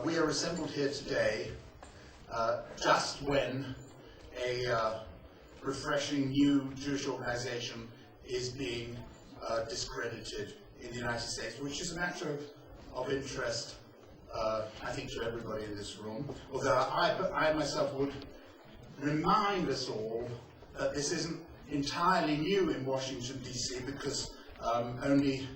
We are assembled here today just when a refreshing new Jewish organization is being discredited in the United States, which is a matter of interest, I think, to everybody in this room. Although I myself would remind us all that this isn't entirely new in Washington, D.C., because only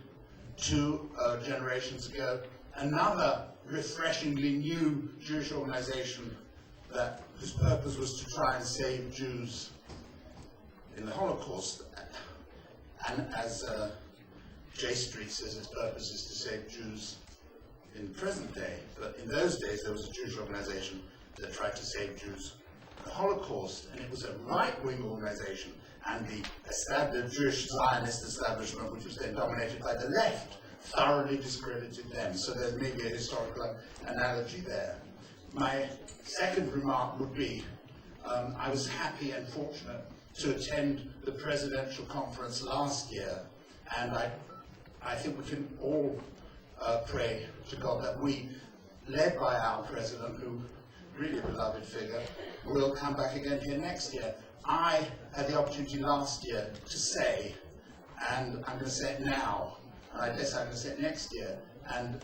two generations ago, another refreshingly new Jewish organization whose purpose was to try and save Jews in the Holocaust, and as J Street says, its purpose is to save Jews in the present day. But in those days, there was a Jewish organization that tried to save Jews in the Holocaust, and it was a right-wing organization, and the established Jewish Zionist establishment, which was then dominated by the left, thoroughly discredited them. So there's maybe a historical analogy there. My second remark would be, I was happy and fortunate to attend the presidential conference last year, and I think we can all pray to God that we, led by our president, who really a beloved figure, will come back again here next year. I had the opportunity last year to say, and I'm going to say it now, and I guess I'm going to say it next year, and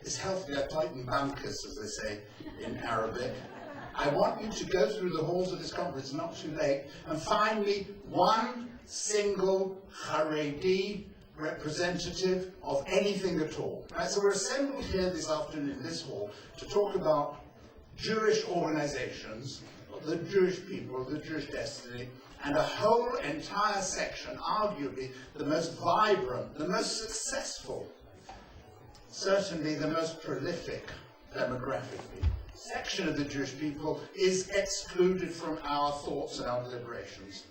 it's healthy to tighten bunkers, as they say in Arabic. I want you to go through the halls of this conference, not too late, and find me one single Haredi representative of anything at all. Right, so we're assembled here this afternoon in this hall to talk about Jewish organizations, the Jewish people, the Jewish destiny, and a whole entire section, arguably the most vibrant, the most successful, certainly the most prolific demographically, section of the Jewish people is excluded from our thoughts and our deliberations.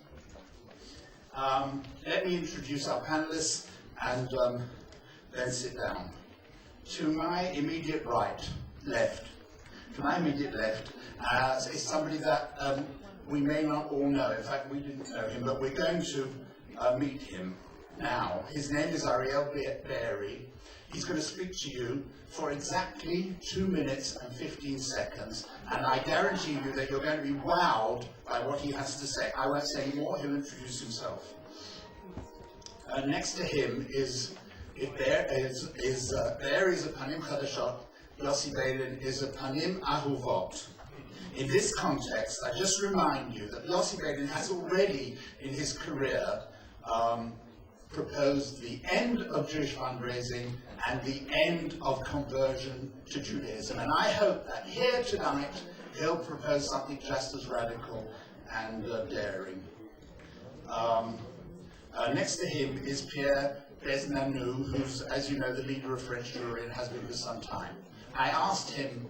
Let me introduce our panelists and then sit down. To my immediate left, is somebody that we may not all know. In fact, we didn't know him, but we're going to meet him now. His name is Ariel Be'eri. He's going to speak to you for exactly 2 minutes and 15 seconds, and I guarantee you that you're going to be wowed by what he has to say. I won't say more, he'll introduce himself. Next to him is Be'eri's a Panim Chadashot, Yossi Beilin is a Panim Ahuvot. In this context, I just remind you that Yossi Beilin has already, in his career, proposed the end of Jewish fundraising and the end of conversion to Judaism. And I hope that here tonight, he'll propose something just as radical and daring. Next to him is Pierre Besnanou, who's, as you know, the leader of French Jewry and has been for some time. I asked him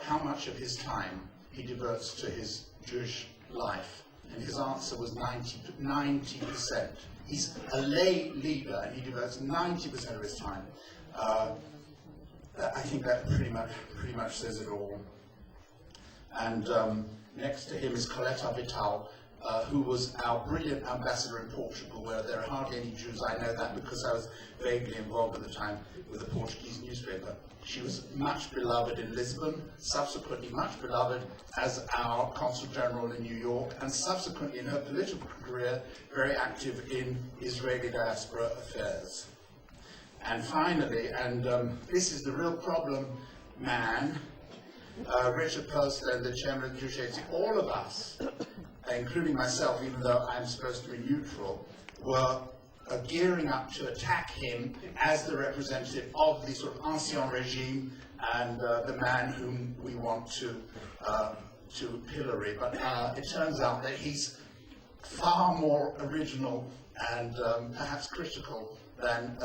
how much of his time he devotes to his Jewish life, and his answer was 90%. He's a lay leader, and he devotes 90% of his time. I think that pretty much says it all. And next to him is Colette Vital, who was our brilliant ambassador in Portugal, where there are hardly any Jews. I know that because I was vaguely involved at the time with a Portuguese newspaper. She was much beloved in Lisbon, subsequently much beloved as our Consul General in New York, and subsequently in her political career, very active in Israeli diaspora affairs. And finally, and this is the real problem, man, Richard Postland, the chairman of the Jewish Agency, all of us, including myself, even though I'm supposed to be neutral, were gearing up to attack him as the representative of the sort of ancien regime and the man whom we want to pillory. But it turns out that he's far more original and perhaps critical than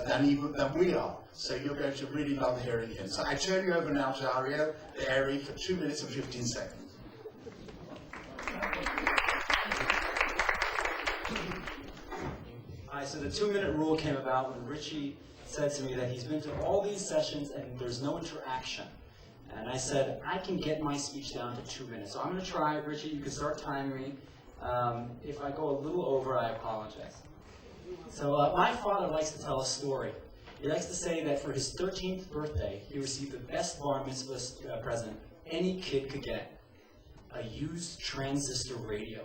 we are. So you're going to really love hearing him. So I turn you over now to Ariel Be'eri for 2 minutes and 15 seconds. So the 2-minute rule came about when Richie said to me that he's been to all these sessions and there's no interaction. And I said, I can get my speech down to 2 minutes. So I'm going to try. Richie, you can start timing me. If I go a little over, I apologize. So my father likes to tell a story. He likes to say that for his 13th birthday, he received the best bar mitzvah present any kid could get, a used transistor radio.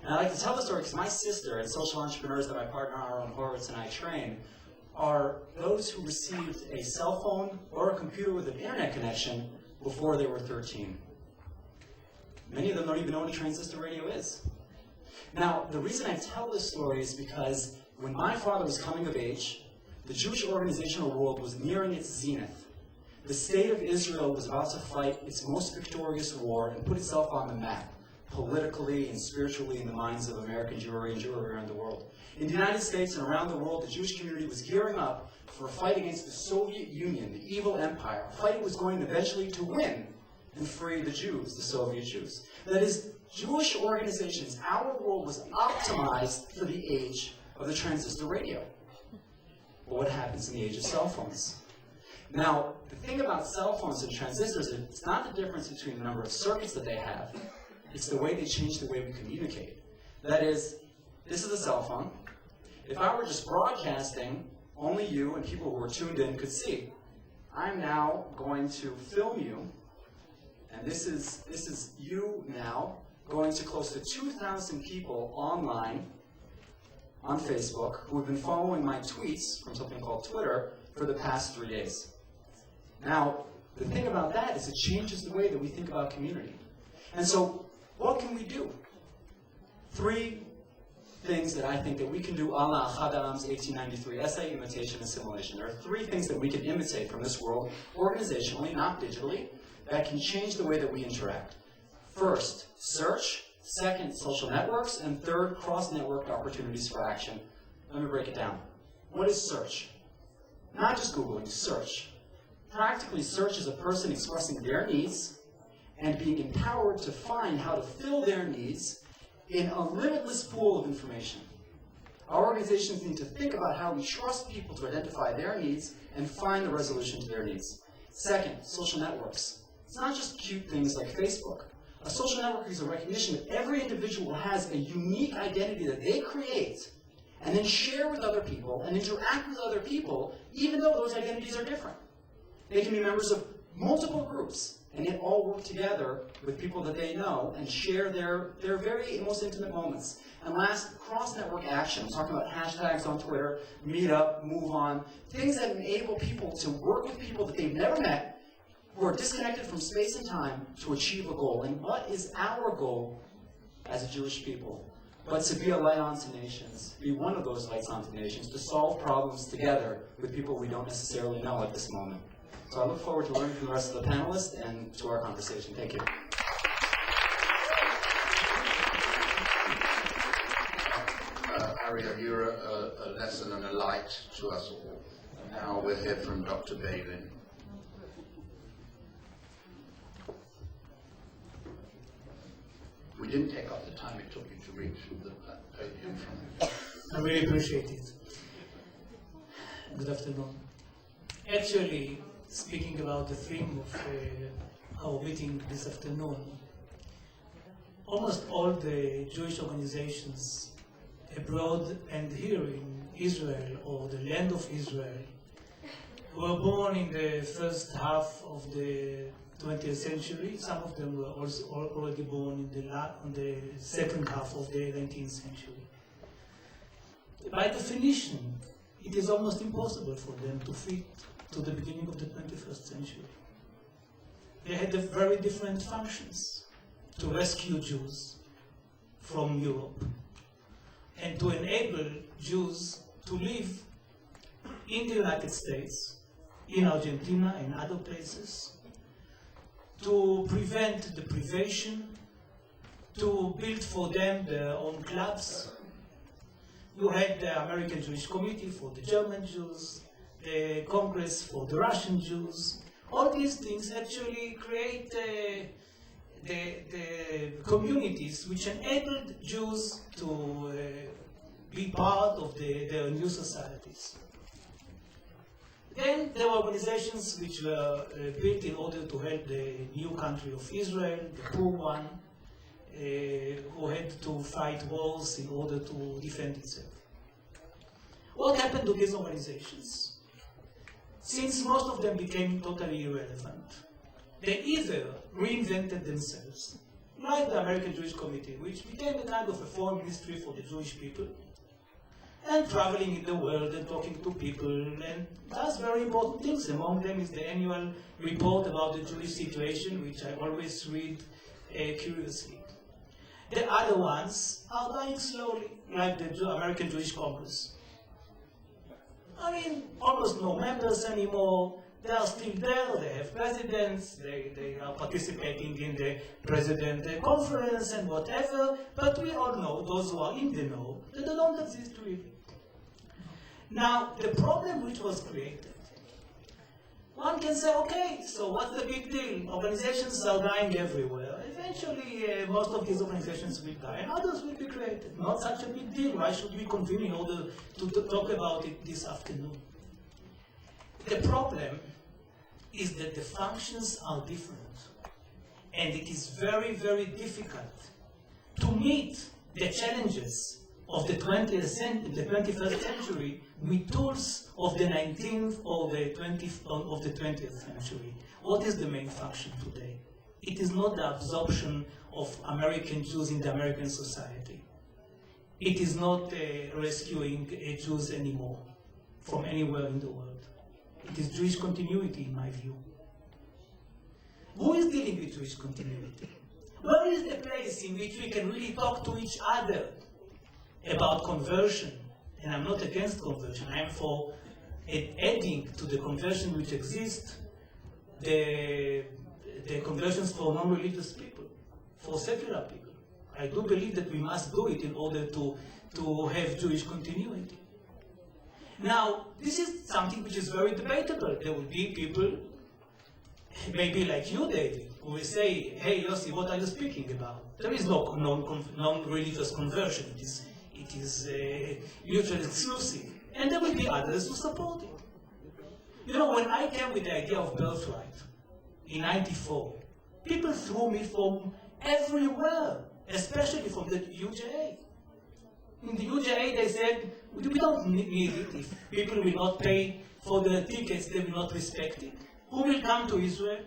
And I like to tell the story because my sister and social entrepreneurs that my partner Aaron Horowitz and I train are those who received a cell phone or a computer with an internet connection before they were 13. Many of them don't even know what a transistor radio is. Now, the reason I tell this story is because when my father was coming of age, the Jewish organizational world was nearing its zenith. The state of Israel was about to fight its most victorious war and put itself on the map, politically and spiritually in the minds of American Jewry and Jewry around the world. In the United States and around the world, the Jewish community was gearing up for a fight against the Soviet Union, the evil empire, a fight it was going eventually to win and free the Jews, the Soviet Jews. That is, Jewish organizations, our world was optimized for the age of the transistor radio. But what happens in the age of cell phones? Now, the thing about cell phones and transistors is it's not the difference between the number of circuits that they have, it's the way they change the way we communicate. That is, this is a cell phone. If I were just broadcasting, only you and people who are tuned in could see. I'm now going to film you, and this is you now going to close to 2,000 people online on Facebook who have been following my tweets from something called Twitter for the past 3 days. Now, the thing about that is it changes the way that we think about community. And so, what can we do? 3 things that I think that we can do a la Ahad Alam's 1893 essay, imitation, assimilation. There are 3 things that we can imitate from this world, organizationally, not digitally, that can change the way that we interact. First, search. Second, social networks. And third, cross-network opportunities for action. Let me break it down. What is search? Not just Googling, search. Practically, search is a person expressing their needs and being empowered to find how to fill their needs in a limitless pool of information. Our organizations need to think about how we trust people to identify their needs and find the resolution to their needs. Second, social networks. It's not just cute things like Facebook. A social network is a recognition that every individual has a unique identity that they create and then share with other people and interact with other people even though those identities are different. They can be members of multiple groups and yet all work together with people that they know and share their very most intimate moments. And last, cross-network action. I'm talking about hashtags on Twitter, Meetup, Move On, things that enable people to work with people that they've never met who are disconnected from space and time to achieve a goal. And what is our goal as a Jewish people? But to be a light onto nations, be one of those lights onto nations, to solve problems together with people we don't necessarily know at this moment. So I look forward to learning from the rest of the panelists and to our conversation. Thank you. Ariel, you're a lesson and a light to us all. Now we'll hear from Dr. Balin. We didn't take up the time it took you to reach the podium from. I really appreciate it. Good afternoon. Actually, speaking about the theme of our meeting this afternoon, almost all the Jewish organizations abroad and here in Israel, or the land of Israel, were born in the first half of the 20th century. Some of them were also already born in the second half of the 19th century. By definition, it is almost impossible for them to fit to the beginning of the 21st century. They had very different functions: to rescue Jews from Europe and to enable Jews to live in the United States, in Argentina and other places, to prevent deprivation, to build for them their own clubs. You had the American Jewish Committee for the German Jews, the Congress for the Russian Jews. All these things actually create the communities which enabled Jews to be part of their new societies. Then there were organizations which were built in order to help the new country of Israel, the poor one, who had to fight wars in order to defend itself. What happened to these organizations? since most of them became totally irrelevant, they either reinvented themselves, like the American Jewish Committee, which became a kind of a foreign ministry for the Jewish people, and traveling in the world and talking to people, and does very important things. Among them is the annual report about the Jewish situation, which I always read curiously. The other ones are dying slowly, like the American Jewish Congress. I mean, almost no members anymore. They are still there, they have presidents, they are participating in the president conference and whatever, but we all know, those who are in the know, that they don't exist really. Now, the problem which was created, one can say, okay, so what's the big deal? Organizations are dying everywhere. Eventually, most of these organizations will die and others will be created. Not such a big deal. Why should we convene in order to talk about it this afternoon? The problem is that the functions are different, and it is very, very difficult to meet the challenges of the 21st century with tools of the 19th or the 20th century. What is the main function today? It is not the absorption of American Jews in the American society. It is not rescuing Jews anymore from anywhere in the world. It is Jewish continuity, in my view. Who is dealing with Jewish continuity? Where is the place in which we can really talk to each other about conversion? And I'm not against conversion. I am for adding to the conversion which exists the conversions for non-religious people, for secular people. I do believe that we must do it in order to have Jewish continuity. Now, this is something which is very debatable. There will be people, maybe like you, David, who will say, hey, Yossi, what are you speaking about? There is no non-religious conversion. It is mutually exclusive. And there will be others who support it. You know, when I came with the idea of birthright in '94, people threw me from everywhere, especially from the UJA. In the UJA, they said, we don't need it. If people will not pay for the tickets, they will not respect it. Who will come to Israel?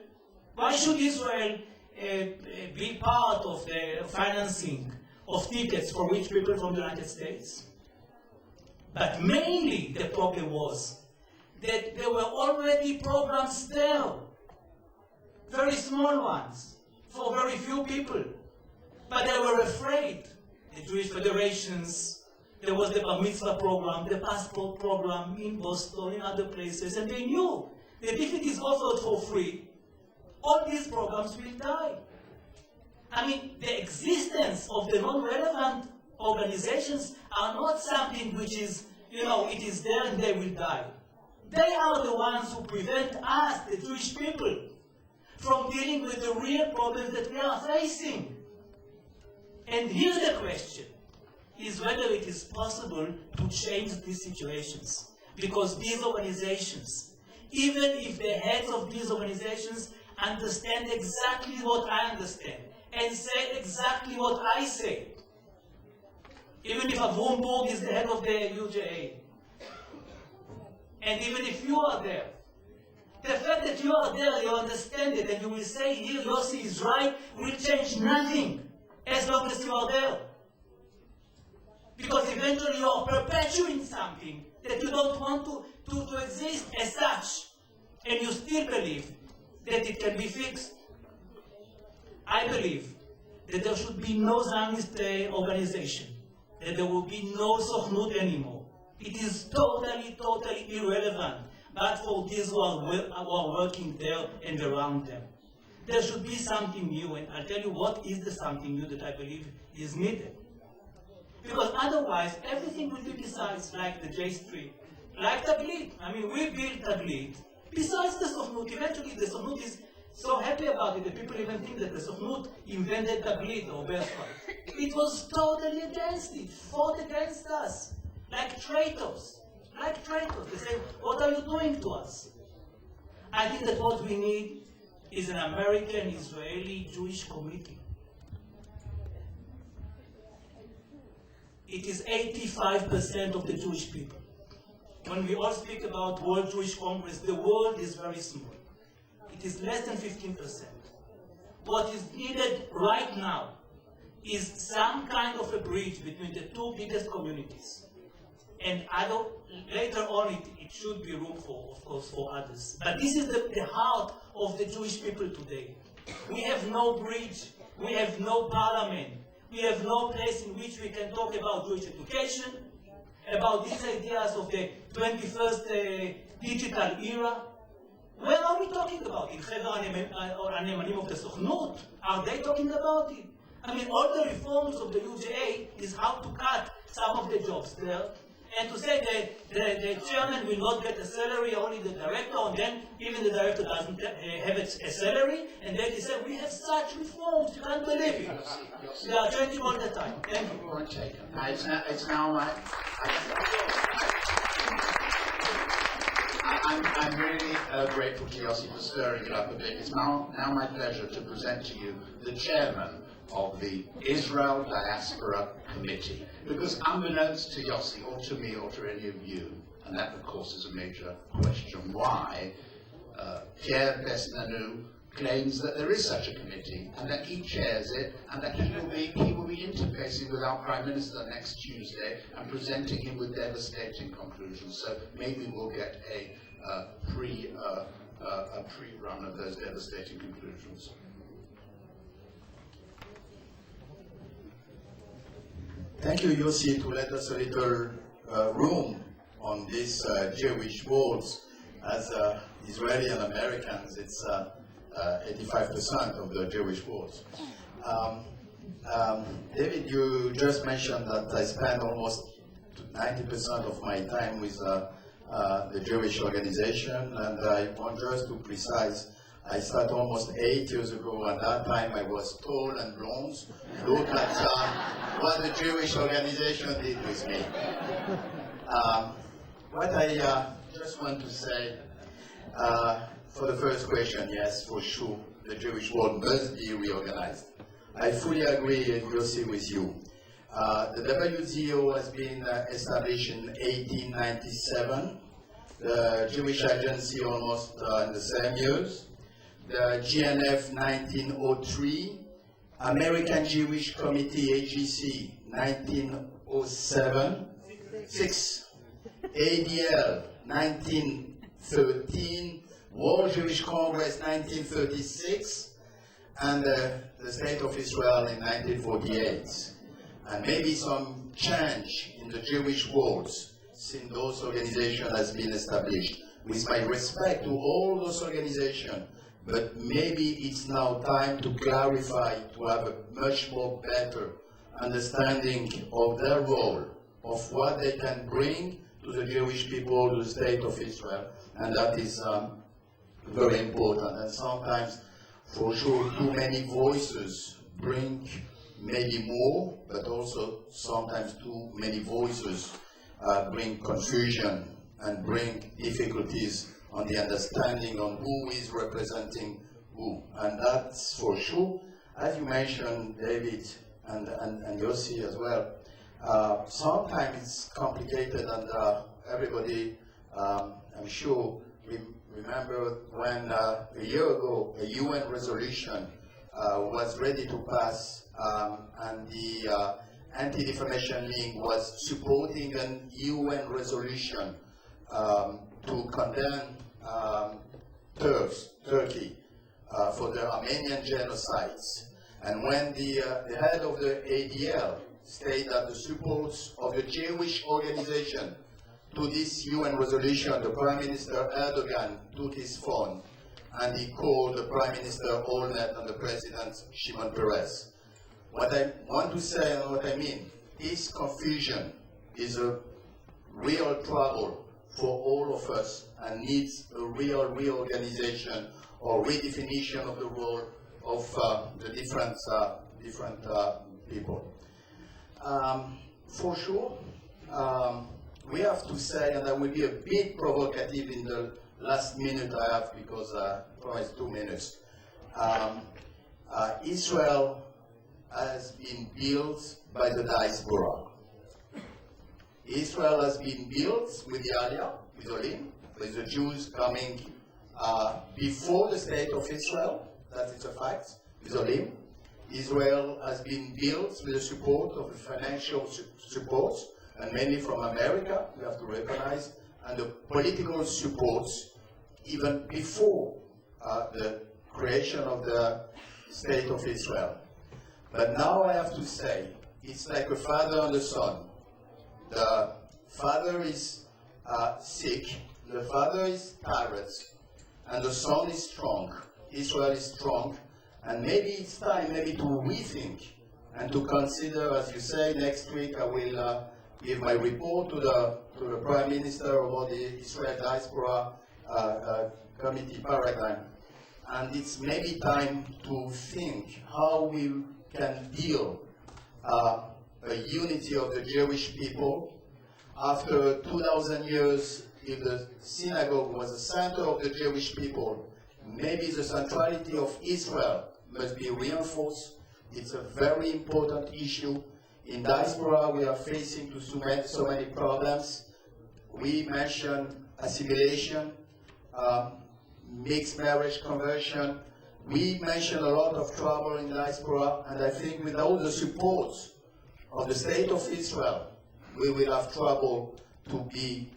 Why should Israel be part of the financing of tickets for rich people from the United States? But mainly the problem was that there were already programs there, very small ones, for very few people. But they were afraid. The Jewish federations, there was the Bar Mitzvah program, the passport program in Boston, in other places, and they knew that if it is offered for free, all these programs will die. I mean, the existence of the non-relevant organizations are not something which is, you know, it is there and they will die. They are the ones who prevent us, the Jewish people, from dealing with the real problems that we are facing. And here's the question, is whether it is possible to change these situations. Because these organizations, even if the heads of these organizations understand exactly what I understand, and say exactly what I say, even if Avrom Burg is the head of the UJA, and even if you are there, the fact that you are there, you understand it, and you will say, here Yossi is right, will change nothing as long as you are there. Because eventually you are perpetuating something that you don't want to exist as such, and you still believe that it can be fixed. I believe that there should be no Zionist organization, that there will be no Sochnut anymore. It is totally, totally irrelevant, but for these who are working there and around them. There should be something new, and I'll tell you what is the something new that I believe is needed. Because otherwise, everything will be besides, like the J Street, like Taglit. I mean, we built Taglit. Besides the Sochnut, eventually the Sochnut is so happy about it that people even think that the Sochnut invented Taglit or birthright. It was totally against it, fought against us, like traitors. Like traitors. They say, what are you doing to us? I think that what we need is an American-Israeli Jewish committee. It is 85% of the Jewish people. when we all speak about World Jewish Congress, the world is very small. It is less than 15%. What is needed right now is some kind of a bridge between the two biggest communities. And later on, it should be room for, of course, for others. But this is the heart of the Jewish people today. We have no bridge. We have no parliament. We have no place in which we can talk about Jewish education, about these ideas of the 21st digital era. Where are we talking about? In Hever הנאמנים of the Sochnut? Are they talking about it? I mean, all the reforms of the UJA is how to cut some of the jobs there, and to say that the chairman will not get a salary, only the director, and then even the director doesn't have a salary, and then he said, we have such reforms, you can't believe it. They are changing all the time. Thank you. Point taken. It's now my... I'm really grateful to Yossi for stirring it up a bit. It's now my pleasure to present to you the chairman of the Israel Diaspora Committee. Because unbeknownst to Yossi, or to me, or to any of you, and that of course is a major question, why Pierre Besnanu claims that there is such a committee, and that he chairs it, and that he will be interfacing with our Prime Minister next Tuesday and presenting him with devastating conclusions. So maybe we'll get a pre-run of those devastating conclusions. Thank you, Yossi, to let us a little room on these Jewish votes. As Israeli and Americans, it's 85% of the Jewish votes. David, you just mentioned that I spend almost 90% of my time with the Jewish organization, and I want just to precise, I started almost 8 years ago. At that time, I was tall and blonde. Look at what the Jewish organization did with me. What I just want to say, for the first question, yes, for sure, the Jewish world must be reorganized. I fully agree, Yossi, with you. The WZO has been established in 1897. The Jewish Agency almost in the same years. The GNF 1903. American Jewish Committee, AGC, 1907. 6. ADL, 1913. World Jewish Congress, 1936. And the State of Israel in 1948. And maybe some change in the Jewish world since those organizations has been established. With my respect to all those organizations, but maybe it's now time to clarify, to have a much more better understanding of their role, of what they can bring to the Jewish people, to the State of Israel, and that is very important. And sometimes, for sure, too many voices bring maybe more, but also sometimes too many voices bring confusion and bring difficulties on the understanding on who is representing who. And that's for sure, as you mentioned, David, and Yossi as well, sometimes it's complicated, and everybody, I'm sure, remember when a year ago a UN resolution was ready to pass, and the Anti-Defamation League was supporting an UN resolution to condemn Turkey for the Armenian genocides. And when the head of the ADL stated that the support of the Jewish organization to this UN resolution, the Prime Minister Erdogan took his phone and he called the Prime Minister Olmert and the President Shimon Peres. What I want to say and what I mean, this confusion is a real trouble for all of us and needs a real reorganization or redefinition of the role of the different people. For sure, we have to say, and I will be a bit provocative in the last minute I have, because I promised 2 minutes. Israel has been built by the diaspora. Israel has been built with the Aliyah, with Olim, with the Jews coming before the state of Israel. That is a fact, with Olim. Israel has been built with the support of the financial support, and mainly from America, we have to recognize, and the political support even before the creation of the state of Israel. But now I have to say, it's like a father and a son. The father is sick, the father is tired, and the son is strong. Israel is strong, and maybe it's time maybe to rethink and to consider, as you say, next week I will give my report to the Prime Minister about the Israel Diaspora Committee paradigm. And it's maybe time to think how we can deal a unity of the Jewish people. After 2,000 years, if the synagogue was the center of the Jewish people, maybe the centrality of Israel must be reinforced. It's a very important issue. In diaspora, we are facing so many problems. We mentioned assimilation, mixed marriage conversion. We mentioned a lot of trouble in diaspora, and I think without the support of the state of Israel, we will have trouble to be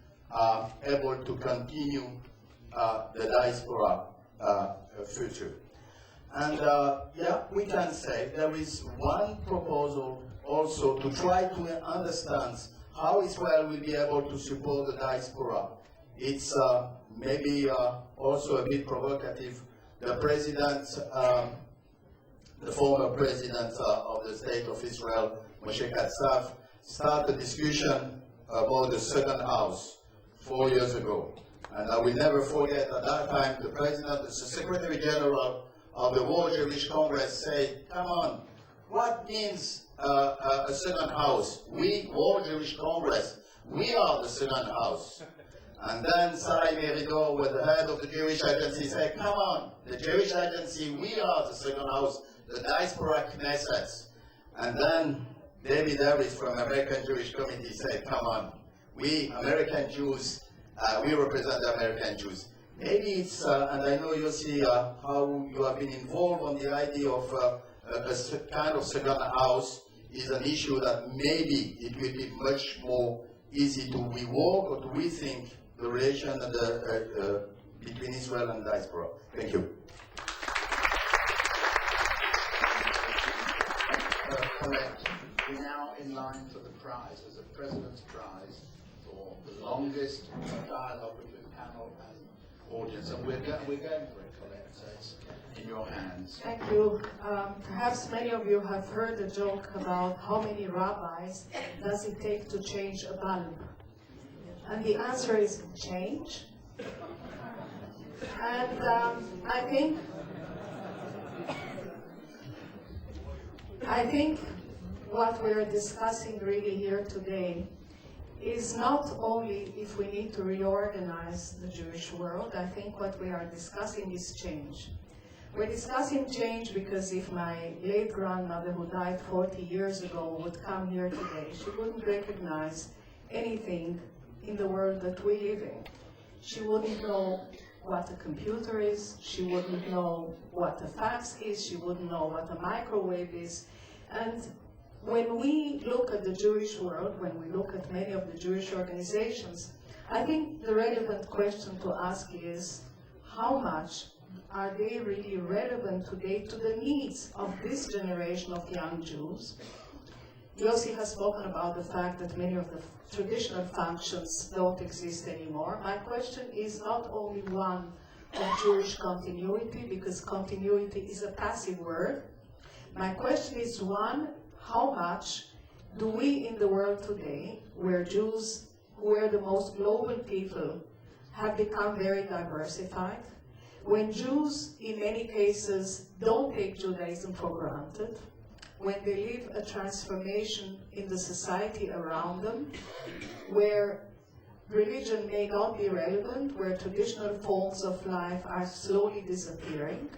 able to continue the diaspora future. And yeah, we can say there is one proposal also to try to understand how Israel will be able to support the diaspora. It's maybe also a bit provocative. The president, the former president of the state of Israel, Moshe Katsav, started a discussion about the second house 4 years ago. And I will never forget, at that time, the president, the Secretary General of the World Jewish Congress said, come on, what means a second house? We, World Jewish Congress, we are the second house. And then Sari Meridor, with the head of the Jewish Agency, said, come on, the Jewish Agency, we are the second house, the Diaspora Knesset. And then David Harris from American Jewish Committee said, come on, we American Jews, we represent the American Jews. Maybe it's, and I know you see how you have been involved on the idea of a kind of second house is an issue that maybe it will be much more easy to rework or to rethink the relation between Israel and diaspora. Thank you. Correct. We're now in line for the prize, as a President's Prize for the longest dialogue between panel and audience. And we're going for it, Colette, so it's in your hands. Thank you. Perhaps many of you have heard the joke about how many rabbis does it take to change a bulb? And the answer is change. And I think what we're discussing really here today is not only if we need to reorganize the Jewish world. I think what we are discussing is change. We're discussing change because if my late grandmother, who died 40 years ago, would come here today, she wouldn't recognize anything in the world that we live in. She wouldn't know what a computer is, she wouldn't know what a fax is, she wouldn't know what a microwave is. And when we look at the Jewish world, when we look at many of the Jewish organizations, I think the relevant question to ask is, how much are they really relevant today to the needs of this generation of young Jews? Yossi has spoken about the fact that many of the traditional functions don't exist anymore. My question is not only one of Jewish continuity, because continuity is a passive word. My question is one, how much do we in the world today, where Jews, who are the most global people, have become very diversified, when Jews, in many cases, don't take Judaism for granted, when they live a transformation in the society around them, where religion may not be relevant, where traditional forms of life are slowly disappearing,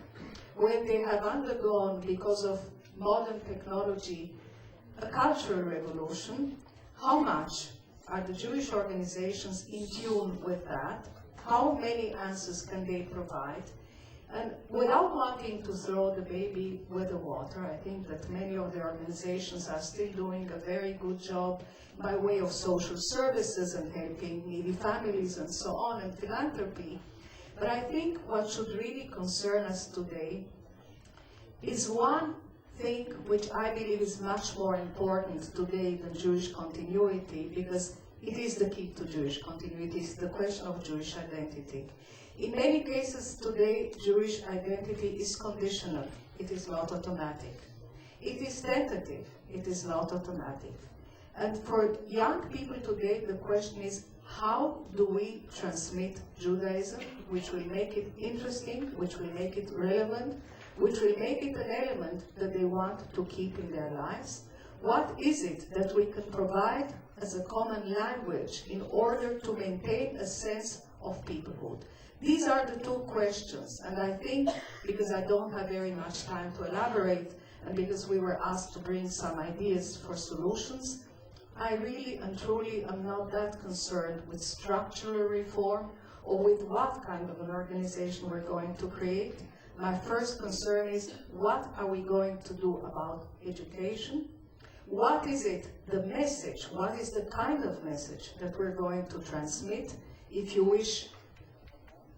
when they have undergone, because of modern technology, a cultural revolution, how much Are the Jewish organizations in tune with that? How many answers can they provide? And without wanting to throw the baby with the water, I think that many of the organizations are still doing a very good job by way of social services and helping needy families and so on, and philanthropy. But I think what should really concern us today is one thing which I believe is much more important today than Jewish continuity, because it is the key to Jewish continuity, it's the question of Jewish identity. In many cases today, Jewish identity is conditional. It is not automatic. It is tentative. It is not automatic. And for young people today, the question is, how do we transmit Judaism, which will make it interesting, which will make it relevant, which will make it an element that they want to keep in their lives? What is it that we can provide as a common language in order to maintain a sense of peoplehood? These are the two questions, and I think, because I don't have very much time to elaborate, and because we were asked to bring some ideas for solutions, I really and truly am not that concerned with structural reform or with what kind of an organization we're going to create. My first concern is, what are we going to do about education? What is it, the message, what is the kind of message that we're going to transmit? If you wish,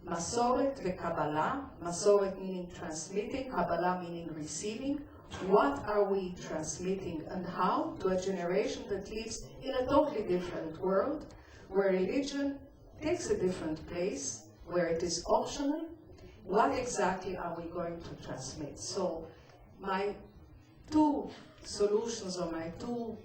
Masoret ve'Kabbalah, Masoret meaning transmitting, Kabbalah meaning receiving. What are we transmitting and how to a generation that lives in a totally different world, where religion takes a different place, where it is optional? What exactly are we going to transmit? So my two solutions, or my two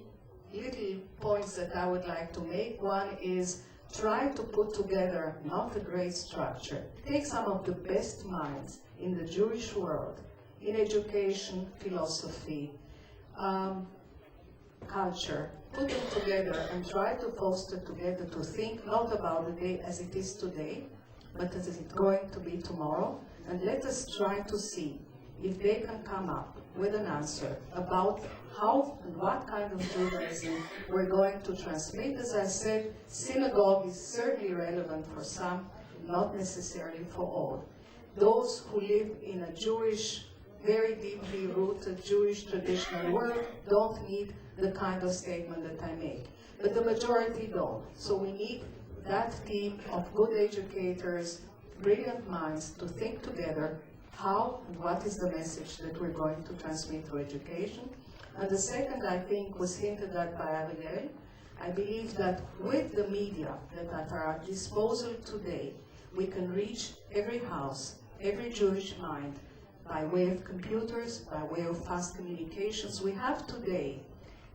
little points that I would like to make, one is try to put together not a great structure. Take some of the best minds in the Jewish world, in education, philosophy, culture, put them together and try to foster together to think not about the day as it is today, but as it's going to be tomorrow, and let us try to see if they can come up with an answer about how and what kind of Judaism we're going to transmit. As I said, synagogue is certainly relevant for some, not necessarily for all. Those who live in a Jewish, very deeply rooted Jewish traditional world don't need the kind of statement that I make. But the majority don't. So we need that team of good educators, brilliant minds to think together how and what is the message that we're going to transmit through education. And the second, I think, was hinted at by Ariel. I believe that with the media that are at our disposal today, we can reach every house, every Jewish mind, by way of computers, by way of fast communications. We have today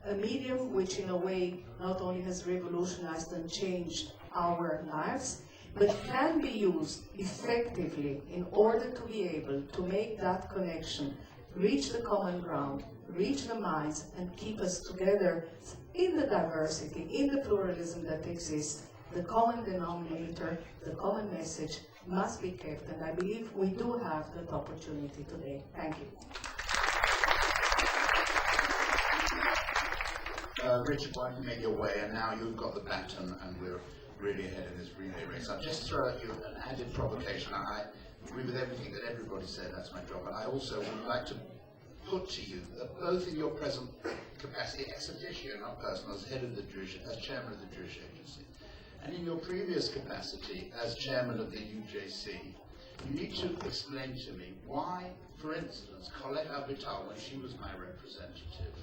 a medium which in a way not only has revolutionized and changed our lives, but can be used effectively in order to be able to make that connection, reach the common ground, reach the minds, and keep us together in the diversity, in the pluralism that exists. The common denominator, the common message must be kept, and I believe we do have that opportunity today. Thank you. Richard, why don't you make your way? And now you've got the baton, and we're really ahead in this relay race. I'll just throw at you an added provocation. I agree with everything that everybody said, that's my job. But I also would like to put to you that both in your present capacity, ex officio, not personal, as head of the Jewish, as chairman of the Jewish Agency, and in your previous capacity as chairman of the UJC, you need to explain to me why, for instance, Colette Avital, when she was my representative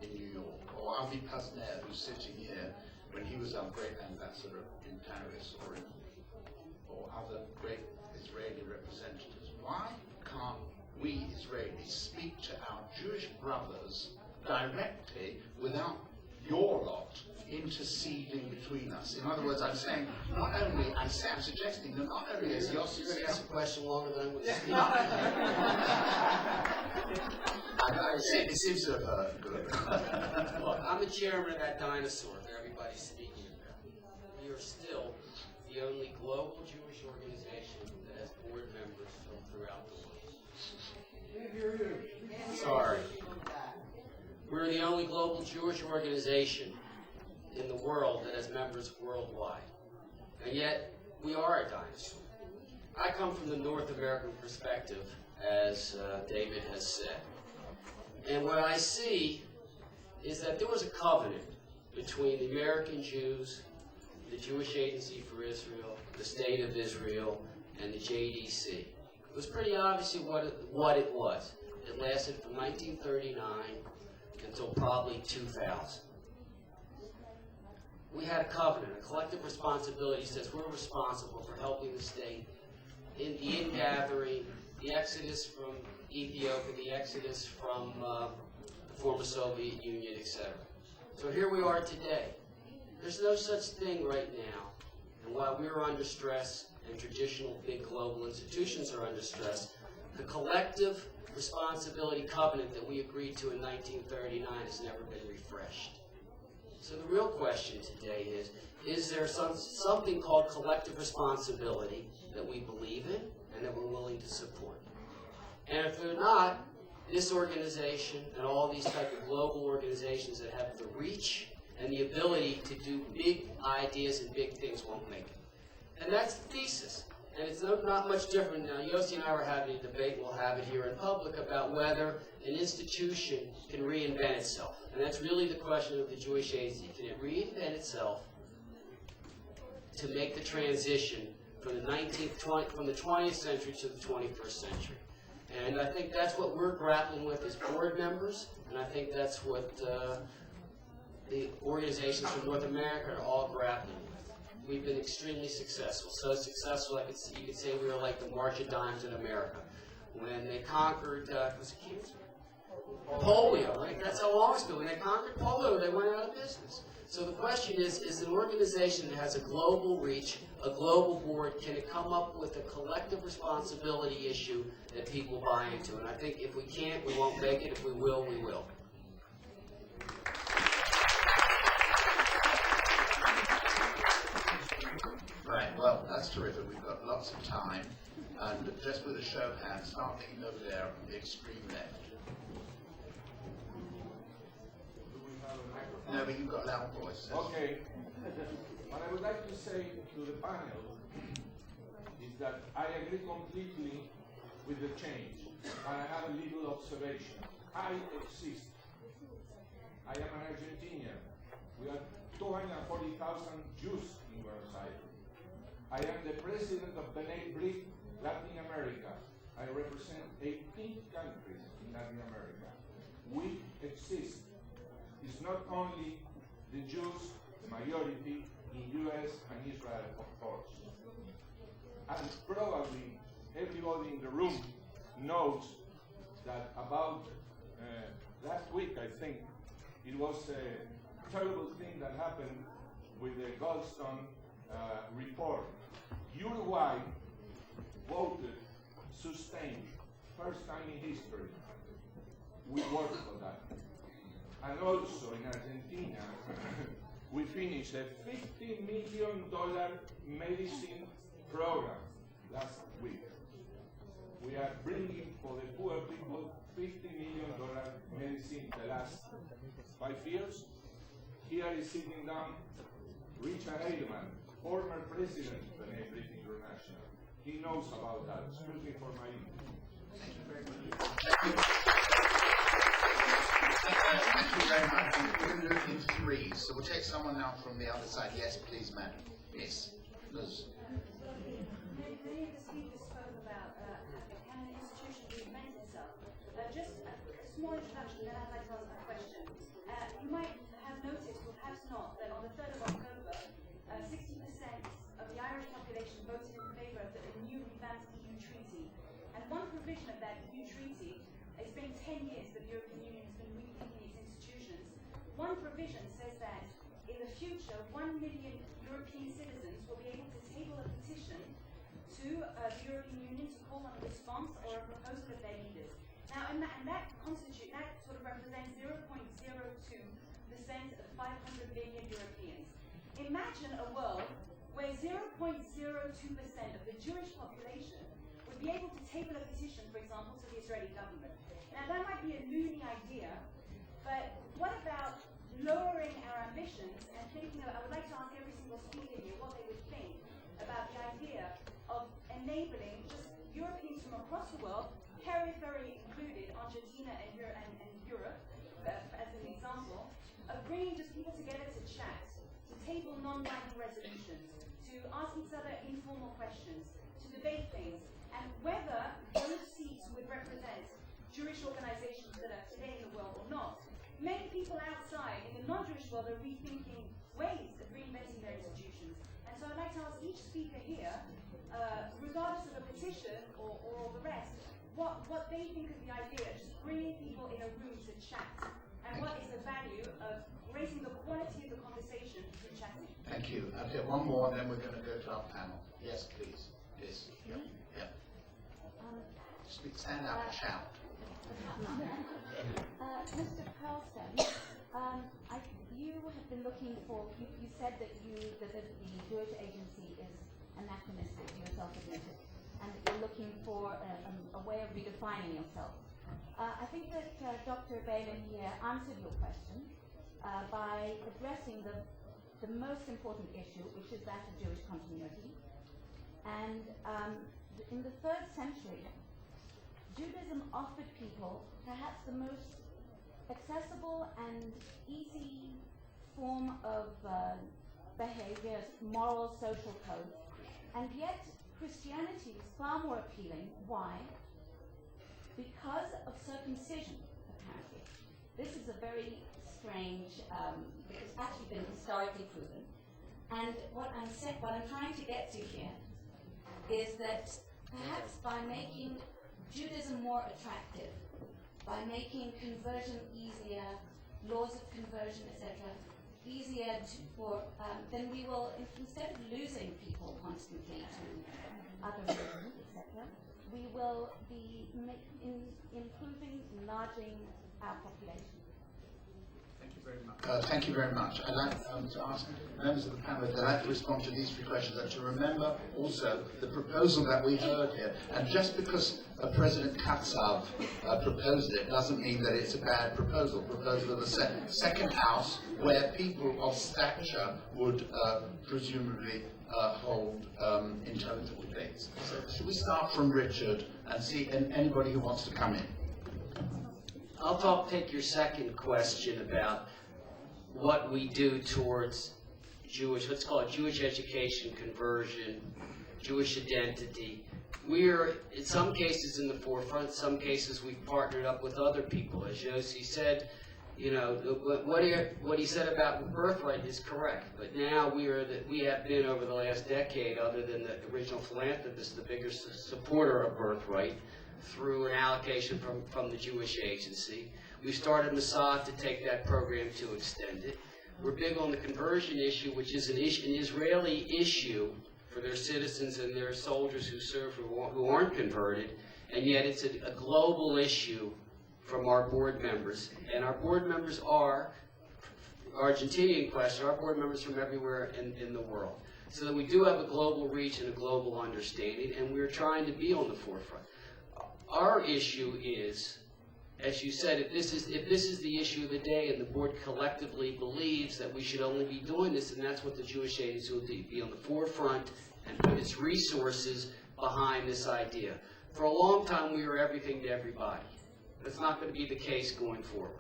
in New York, or Avi Pazner, who's sitting here, when he was our great ambassador in Paris, or other great Israeli representatives, why can't we Israelis speak to our Jewish brothers directly without your lot interceding between us? In other words, I'm saying, not only, I'm suggesting that not only is Yossi... You're going to ask a question longer than I'm going to speak. I say it seems to have heard. Good. Look, I'm the chairman of that dinosaur that everybody's speaking about. We are still the only global Jewish organization that has board members from throughout the world. Sorry. We're the only global Jewish organization in the world that has members worldwide. And yet, we are a dinosaur. I come from the North American perspective, as David has said. And what I see is that there was a covenant between the American Jews, the Jewish Agency for Israel, the State of Israel, and the JDC. It was pretty obvious what it was. It lasted from 1939 until probably 2000. We had a covenant, a collective responsibility says we're responsible for helping the state in the ingathering, the exodus from Ethiopia, the exodus from the former Soviet Union, etc. So here we are today. There's no such thing right now. And while we're under stress and traditional big global institutions are under stress, the collective responsibility covenant that we agreed to in 1939 has never been refreshed. So the real question today is there something called collective responsibility that we believe in and that we're willing to support? And if they're not, this organization and all these type of global organizations that have the reach and the ability to do big ideas and big things won't make it. And that's the thesis. And it's not much different now. Yossi and I were having a debate, we'll have it here in public, about whether an institution can reinvent itself. And that's really the question of the Jewish Agency. Can it reinvent itself to make the transition from the 20th century to the 21st century? And I think that's what we're grappling with as board members, and I think that's what the organizations from North America are all grappling with. We've been extremely successful. So successful, you could say we were like the March of Dimes in America. When they conquered, was it cancer? Polio, right? That's how long ago. When they conquered polio, they went out of business. So the question is an organization that has a global reach, a global board, can it come up with a collective responsibility issue that people buy into? And I think if we can't, we won't make it. If we will, we will. Right, well, that's terrific. We've got lots of time. And just with a show of hands, starting over there on the extreme left. No, but you've got loud voice. Okay. What I would like to say to the panel is that I agree completely with the change, and I have a little observation. I exist. I am an Argentinian. We are 240,000 Jews in Buenos Aires. I am the president of B'nai B'rith Latin America. I represent 18 countries in Latin America. We exist. It's not only the Jews, the majority in US and Israel, of course. And probably everybody in the room knows that about last week, I think, it was a terrible thing that happened with the Goldstone report. Uruguay voted sustained, first time in history. We worked for that. And also in Argentina, we finished a $50 million medicine program last week. We are bringing for the poor people $50 million medicine the last 5 years. Here is sitting down Richard Edelman, former president of the B'nai B'rith International. He knows about that. Excuse me for my English. Thank you very much. Thank you very much. We're going to do it in threes. So we'll take someone now from the other side. Yes, please, madam. Yes. Liz. Many of the speakers spoke about can an institution reinvent itself. Just a small introduction, then I'd like to ask a question. You might have noticed, or perhaps not, that on the 3rd of October, 60% of the Irish population voted in favour of the new revamped EU treaty. And one provision of that EU treaty, it's been 10 years that the European Union has been rethinking its institutions. One provision says that in the future, 1 million European citizens will be able to table a petition to the European Union to call on a response or a proposal of their leaders. Now, and that sort of represents 0.02% of 500 million Europeans. Imagine a world where 0.02% of the Jewish population would be able to table a petition, for example, to the Israeli government. Now, that might be a loony idea, but what about lowering our ambitions and I would like to ask every single speaker here what they would think about the idea of enabling just Europeans from across the world, periphery included, Argentina and Europe, as an example, of bringing just people together to chat, to table non-binding resolutions, to ask each other informal questions, to debate things, and whether those seats would represent Jewish organizations that are today in the world or not. Many people outside in the non-Jewish world are rethinking ways of reinventing their institutions. And so I'd like to ask each speaker here, regardless of a petition or the rest, what they think of the idea of just bringing people in a room to chat, and what is the value of raising the quality of the conversation through chatting. Thank you. Okay, one more, and then we're going to go to our panel. Yes, please. Yes. Yeah. Stand up and shout. Mr. Carlson, you have been looking for, you said that the Jewish agency is anachronistic, you yourself admitted, and that you're looking for a way of redefining yourself. I think that Dr. Balin here answered your question by addressing the most important issue, which is that of Jewish continuity. And in the 3rd century, Judaism offered people perhaps the most accessible and easy form of behavior, moral, social code, and yet Christianity was far more appealing. Why? Because of circumcision, apparently. This is a very strange, it's actually been historically proven. And what I'm trying to get to here is that perhaps by making Judaism more attractive, by making conversion easier, laws of conversion, etc., easier then we will, instead of losing people constantly to other religions, etc., we will be improving, enlarging our population. Thank you very much. I'd like to ask members of the panel if they'd like to respond to these 3 questions, and to remember also the proposal that we heard here. And just because President Katsav proposed it doesn't mean that it's a bad proposal. Proposal of the second house, where people of stature would presumably hold intelligent debates. So should we start from Richard and see anybody who wants to come in? I'll take your second question about what we do towards Jewish, let's call it Jewish education, conversion, Jewish identity. We're, in some cases, in the forefront. Some cases we've partnered up with other people. As Yossi said, you know, what he said about birthright is correct. But now we have been, over the last decade, other than the original philanthropist, the biggest supporter of birthright, through an allocation from the Jewish agency. We started Mossad to take that program to extend it. We're big on the conversion issue, which is an Israeli issue for their citizens and their soldiers who serve who aren't converted, and yet it's a global issue from our board members. And our board members are, Argentinian question, our board members from everywhere in the world. So that we do have a global reach and a global understanding, and we're trying to be on the forefront. Our issue is, as you said, if this is the issue of the day, and the board collectively believes that we should only be doing this, and that's what the Jewish Agency will be on the forefront and put its resources behind this idea. For a long time, we were everything to everybody. That's not going to be the case going forward.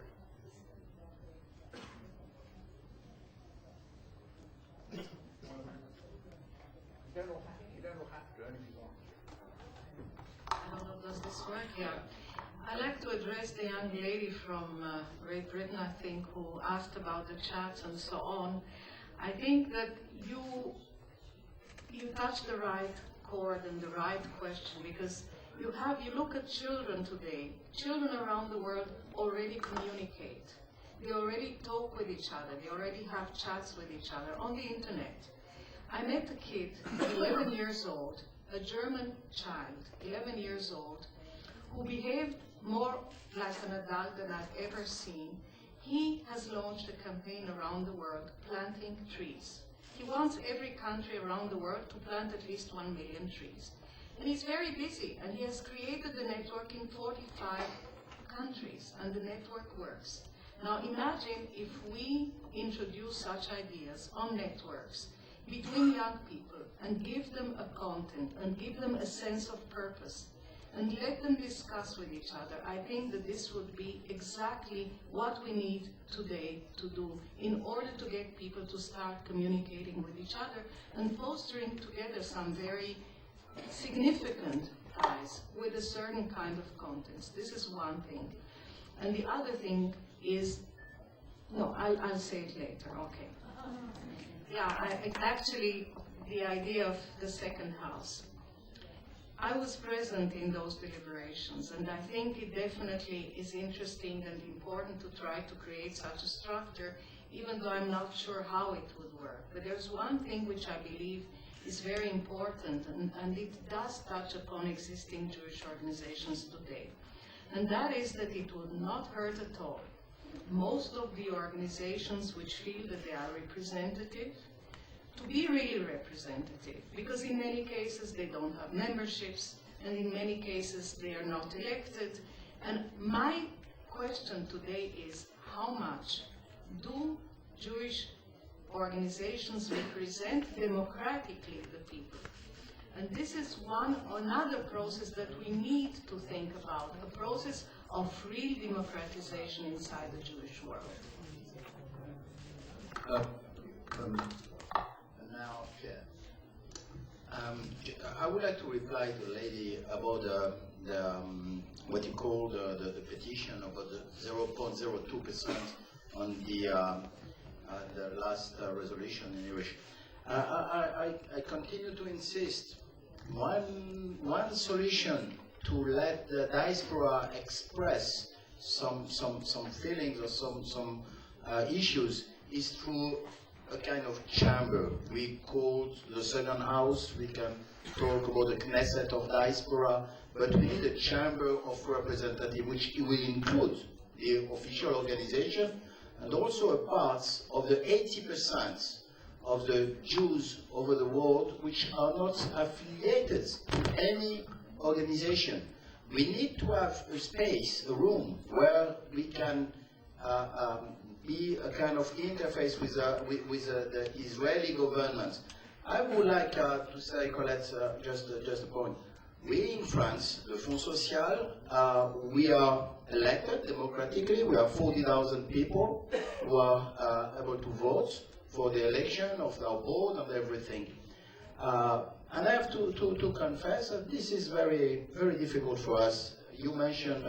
You don't have to, only if you want. I don't know, does this work? Yeah. I'd like to address the young lady from Great Britain, I think, who asked about the chats and so on. I think that you touched the right chord and the right question, because you look at children today. Children around the world already communicate. They already talk with each other. They already have chats with each other on the internet. I met a kid, 11 years old, a German child, 11 years old, who behaved more like an adult than I've ever seen. He has launched a campaign around the world, planting trees. He wants every country around the world to plant at least 1 million trees. And he's very busy, and he has created the network in 45 countries, and the network works. Now imagine if we introduce such ideas on networks between young people and give them a content and give them a sense of purpose and let them discuss with each other. I think that this would be exactly what we need today to do in order to get people to start communicating with each other and fostering together some very significant ties with a certain kind of contents. This is one thing. And the other thing is, no, I'll say it later, okay. Yeah, actually, the idea of the second house. I was present in those deliberations, and I think it definitely is interesting and important to try to create such a structure, even though I'm not sure how it would work. But there's one thing which I believe is very important, and it does touch upon existing Jewish organizations today. And that is that it would not hurt at all most of the organizations which feel that they are representative to be really representative, because in many cases they don't have memberships, and in many cases they are not elected. And my question today is, how much do Jewish organizations represent democratically the people? And this is another process that we need to think about, a process of real democratization inside the Jewish world. Now, I would like to reply to the lady about what you call the petition about the 0.02% on the last resolution in English. I continue to insist. One solution to let the diaspora express some feelings or some issues is through a kind of chamber. We call the second house. We can talk about the Knesset of diaspora, but we need a chamber of representatives which will include the official organization and also a part of the 80% of the Jews over the world which are not affiliated to any organization. We need to have a space, a room, where we can be a kind of interface with the Israeli government. I would like to say, Colette, just a point. We in France, the Fonds Social, we are elected democratically. We have 40,000 people who are able to vote for the election of our board and everything. And I have to confess that this is very, very difficult for us. You mentioned,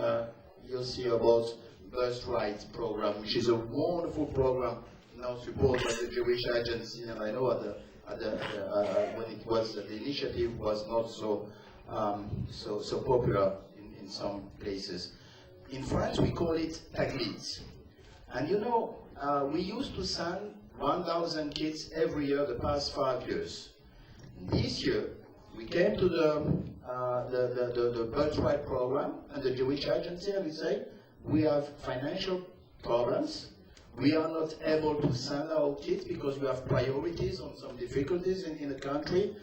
you'll see about Birthright program, which is a wonderful program now supported by the Jewish Agency, and I know when it was the initiative was not so popular in some places. In France, we call it taglits, and you know we used to send 1,000 kids every year the past 5 years. This year, we came to the Birthright program and the Jewish Agency, and we say, we have financial problems. We are not able to send our kids because we have priorities on some difficulties in the country,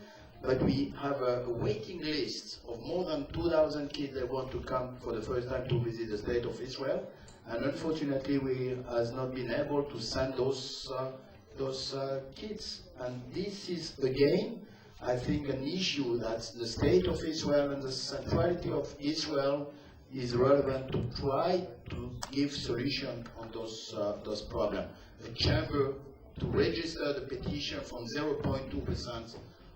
but we have a waiting list of more than 2,000 kids that want to come for the first time to visit the State of Israel, and unfortunately we has not been able to send those kids. And this is, again, I think, an issue that the State of Israel and the centrality of Israel is relevant to try to give solution on those problems. A chamber to register the petition from 0.2%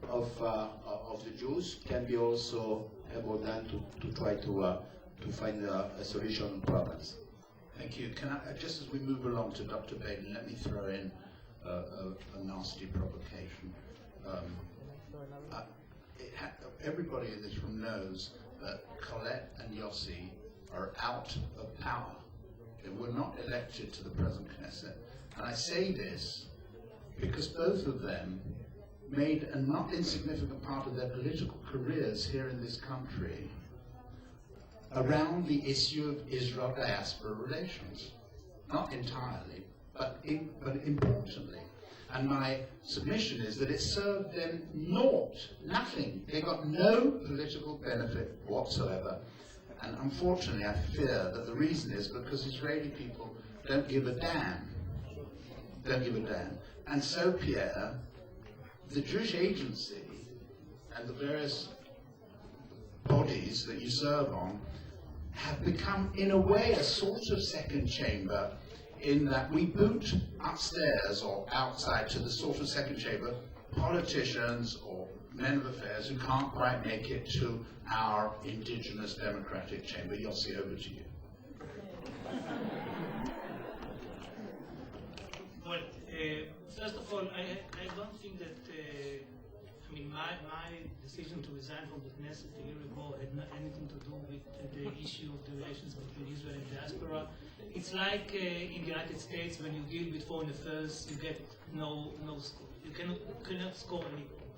of the Jews can be also able then to try to find a solution on problems. Thank you. Can I, just as we move along to Dr. Baden, let me throw in a nasty provocation. Everybody in this room knows that Colette and Yossi are out of power. They were not elected to the present Knesset. And I say this because both of them made a not insignificant part of their political careers here in this country around the issue of Israel-diaspora relations. Not entirely, but importantly. And my submission is that it served them nothing. They got no political benefit whatsoever. And unfortunately, I fear that the reason is because Israeli people don't give a damn. Don't give a damn. And so, Pierre, the Jewish agency and the various bodies that you serve on have become, in a way, a sort of second chamber, in that we boot upstairs or outside to the sort of second chamber politicians or men of affairs who can't quite make it to our indigenous democratic chamber. Yossi, over to you. Well, first of all, I don't think that, I mean, my decision to resign from the Knesset a year ago had anything to do with the issue of the relations between Israel and diaspora. It's like in the United States, when you deal with foreign affairs, you get no score. You cannot score any point.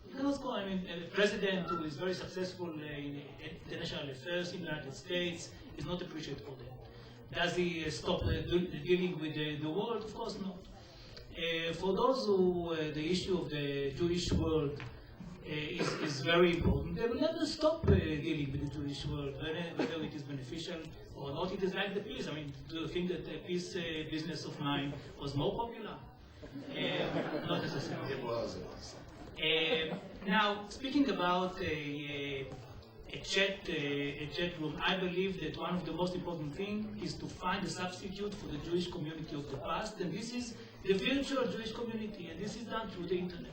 You cannot score. I mean, a president who is very successful in international affairs in the United States is not appreciated for that. Does he stop dealing with the world? Of course not. For those who the issue of the Jewish world is very important, they will never stop dealing with the Jewish world, whether it is beneficial or not. It is like the peace. I mean, do you think that the peace business of mine was more popular? Not necessarily. It was. Now, speaking about a chat room, I believe that one of the most important things is to find a substitute for the Jewish community of the past, and this is the virtual Jewish community, and this is done through the internet.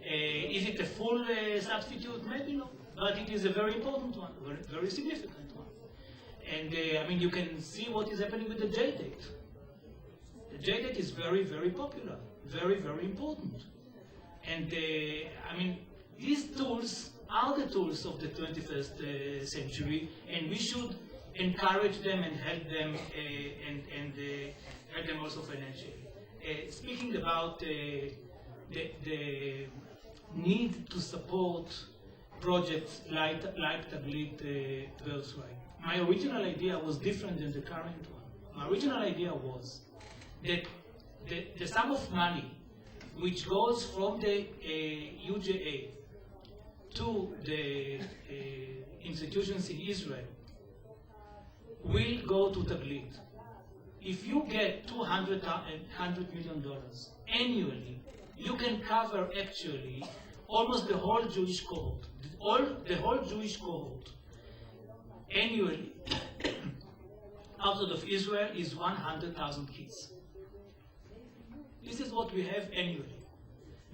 Is it a full substitute? Maybe not, but it is a very important one, very significant one. And I mean, you can see what is happening with the JDate. The JDate is very, very popular, very, very important. And I mean, these tools are the tools of the 21st century, and we should encourage them and help them, and help them also financially. Speaking about the need to support projects like Taglit Birthright, my original idea was different than the current one. My original idea was that the sum of money which goes from the UJA to the institutions in Israel will go to Taglit. If you get $200 million annually, you can cover actually almost the whole Jewish cohort. The whole Jewish cohort annually outside of Israel is 100,000 kids. This is what we have annually.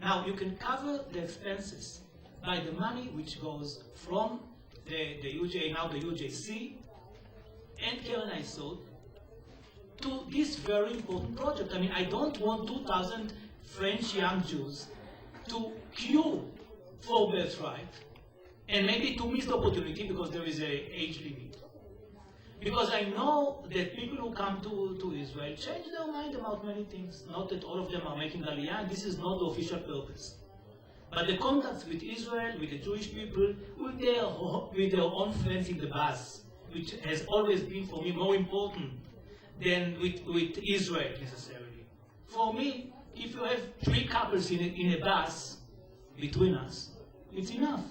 Now you can cover the expenses by the money which goes from the UJA, now the UJC, and Keren Hayesod, to this very important project. I mean, I don't want 2,000 French young Jews to queue for birthright and maybe to miss the opportunity because there is an age limit. Because I know that people who come to Israel change their mind about many things. Not that all of them are making Aliyah, this is not the official purpose. But the contacts with Israel, with the Jewish people, with their own friends in the bus, which has always been for me more important than with Israel necessarily. For me, if you have 3 couples in a bus between us, it's enough.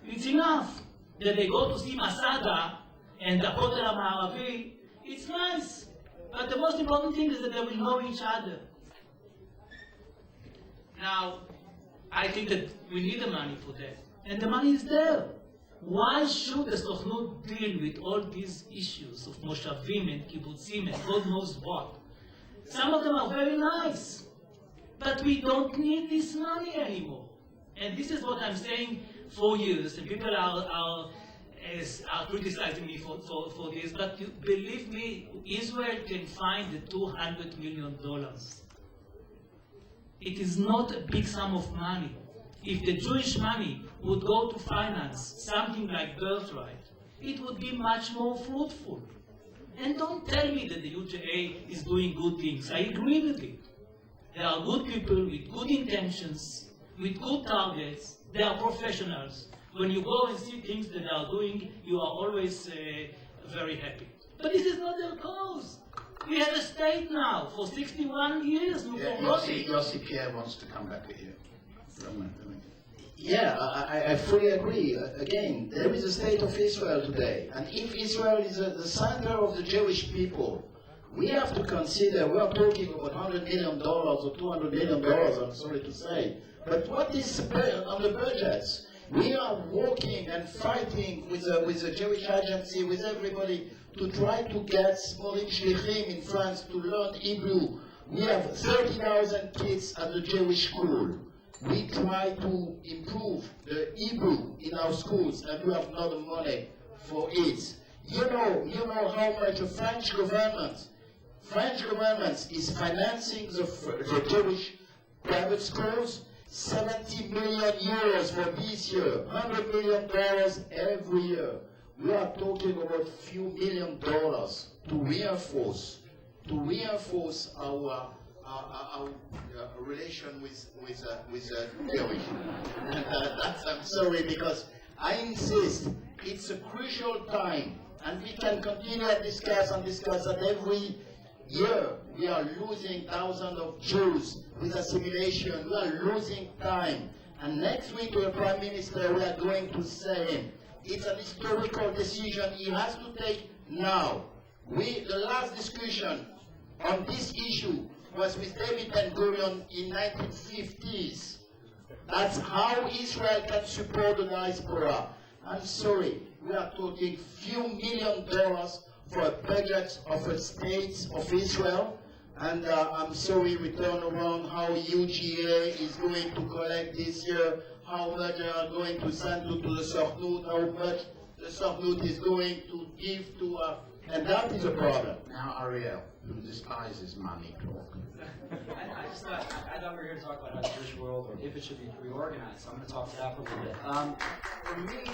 It's enough that they go to see Masada and the Hotel Ma'aravi. It's nice. But the most important thing is that they will know each other. Now, I think that we need the money for that. And the money is there. Why should the Sochnut deal with all these issues of Moshavim and Kibbutzim and God knows what? Some of them are very nice. But we don't need this money anymore. And this is what I'm saying for years. And people are criticizing me for this. But believe me, Israel can find the $200 million. It is not a big sum of money. If the Jewish money would go to finance something like birthright, it would be much more fruitful. And don't tell me that the UJA is doing good things. I agree with it. They are good people with good intentions, with good targets. They are professionals. When you go and see things that they are doing, you are always very happy. But this is not their cause. We have a state now for 61 years. Yossi Pierre wants to come back at you. Yeah, I fully agree. Again, there is a state of Israel today. And if Israel is the center of the Jewish people, we have to consider, we are talking about $100 million or $200 million, I'm sorry to say. But what is on the budgets? We are working and fighting with the Jewish agency, with everybody, to try to get Morim Shlichim in France to learn Hebrew. We have 30,000 kids at the Jewish school. We try to improve the Hebrew in our schools, and we have not the money for it. You know how much the French government is financing the Jewish private schools. 70 million euros for this year, $100 million every year. We are talking about a few $1 million to reinforce our relation with Jewish. And I'm sorry, because I insist, it's a crucial time, and we can continue and discuss that every year we are losing thousands of Jews with assimilation. We are losing time. And next week to the Prime Minister, we are going to say it's an historical decision he has to take now. The last discussion on this issue was with David Ben-Gurion in 1950s. That's how Israel can support the diaspora. I'm sorry, we are talking few $1 million for a budget of a state of Israel, and I'm sorry we turn around how UGA is going to collect this year, how much they are going to send to the Sornut, how much the Sornut is going to give to, and that is a problem. Now Ariel, who despises money talk. I thought we were here to talk about how the Jewish world, or if it should be reorganized, so I'm going to talk to that for a little bit. For me,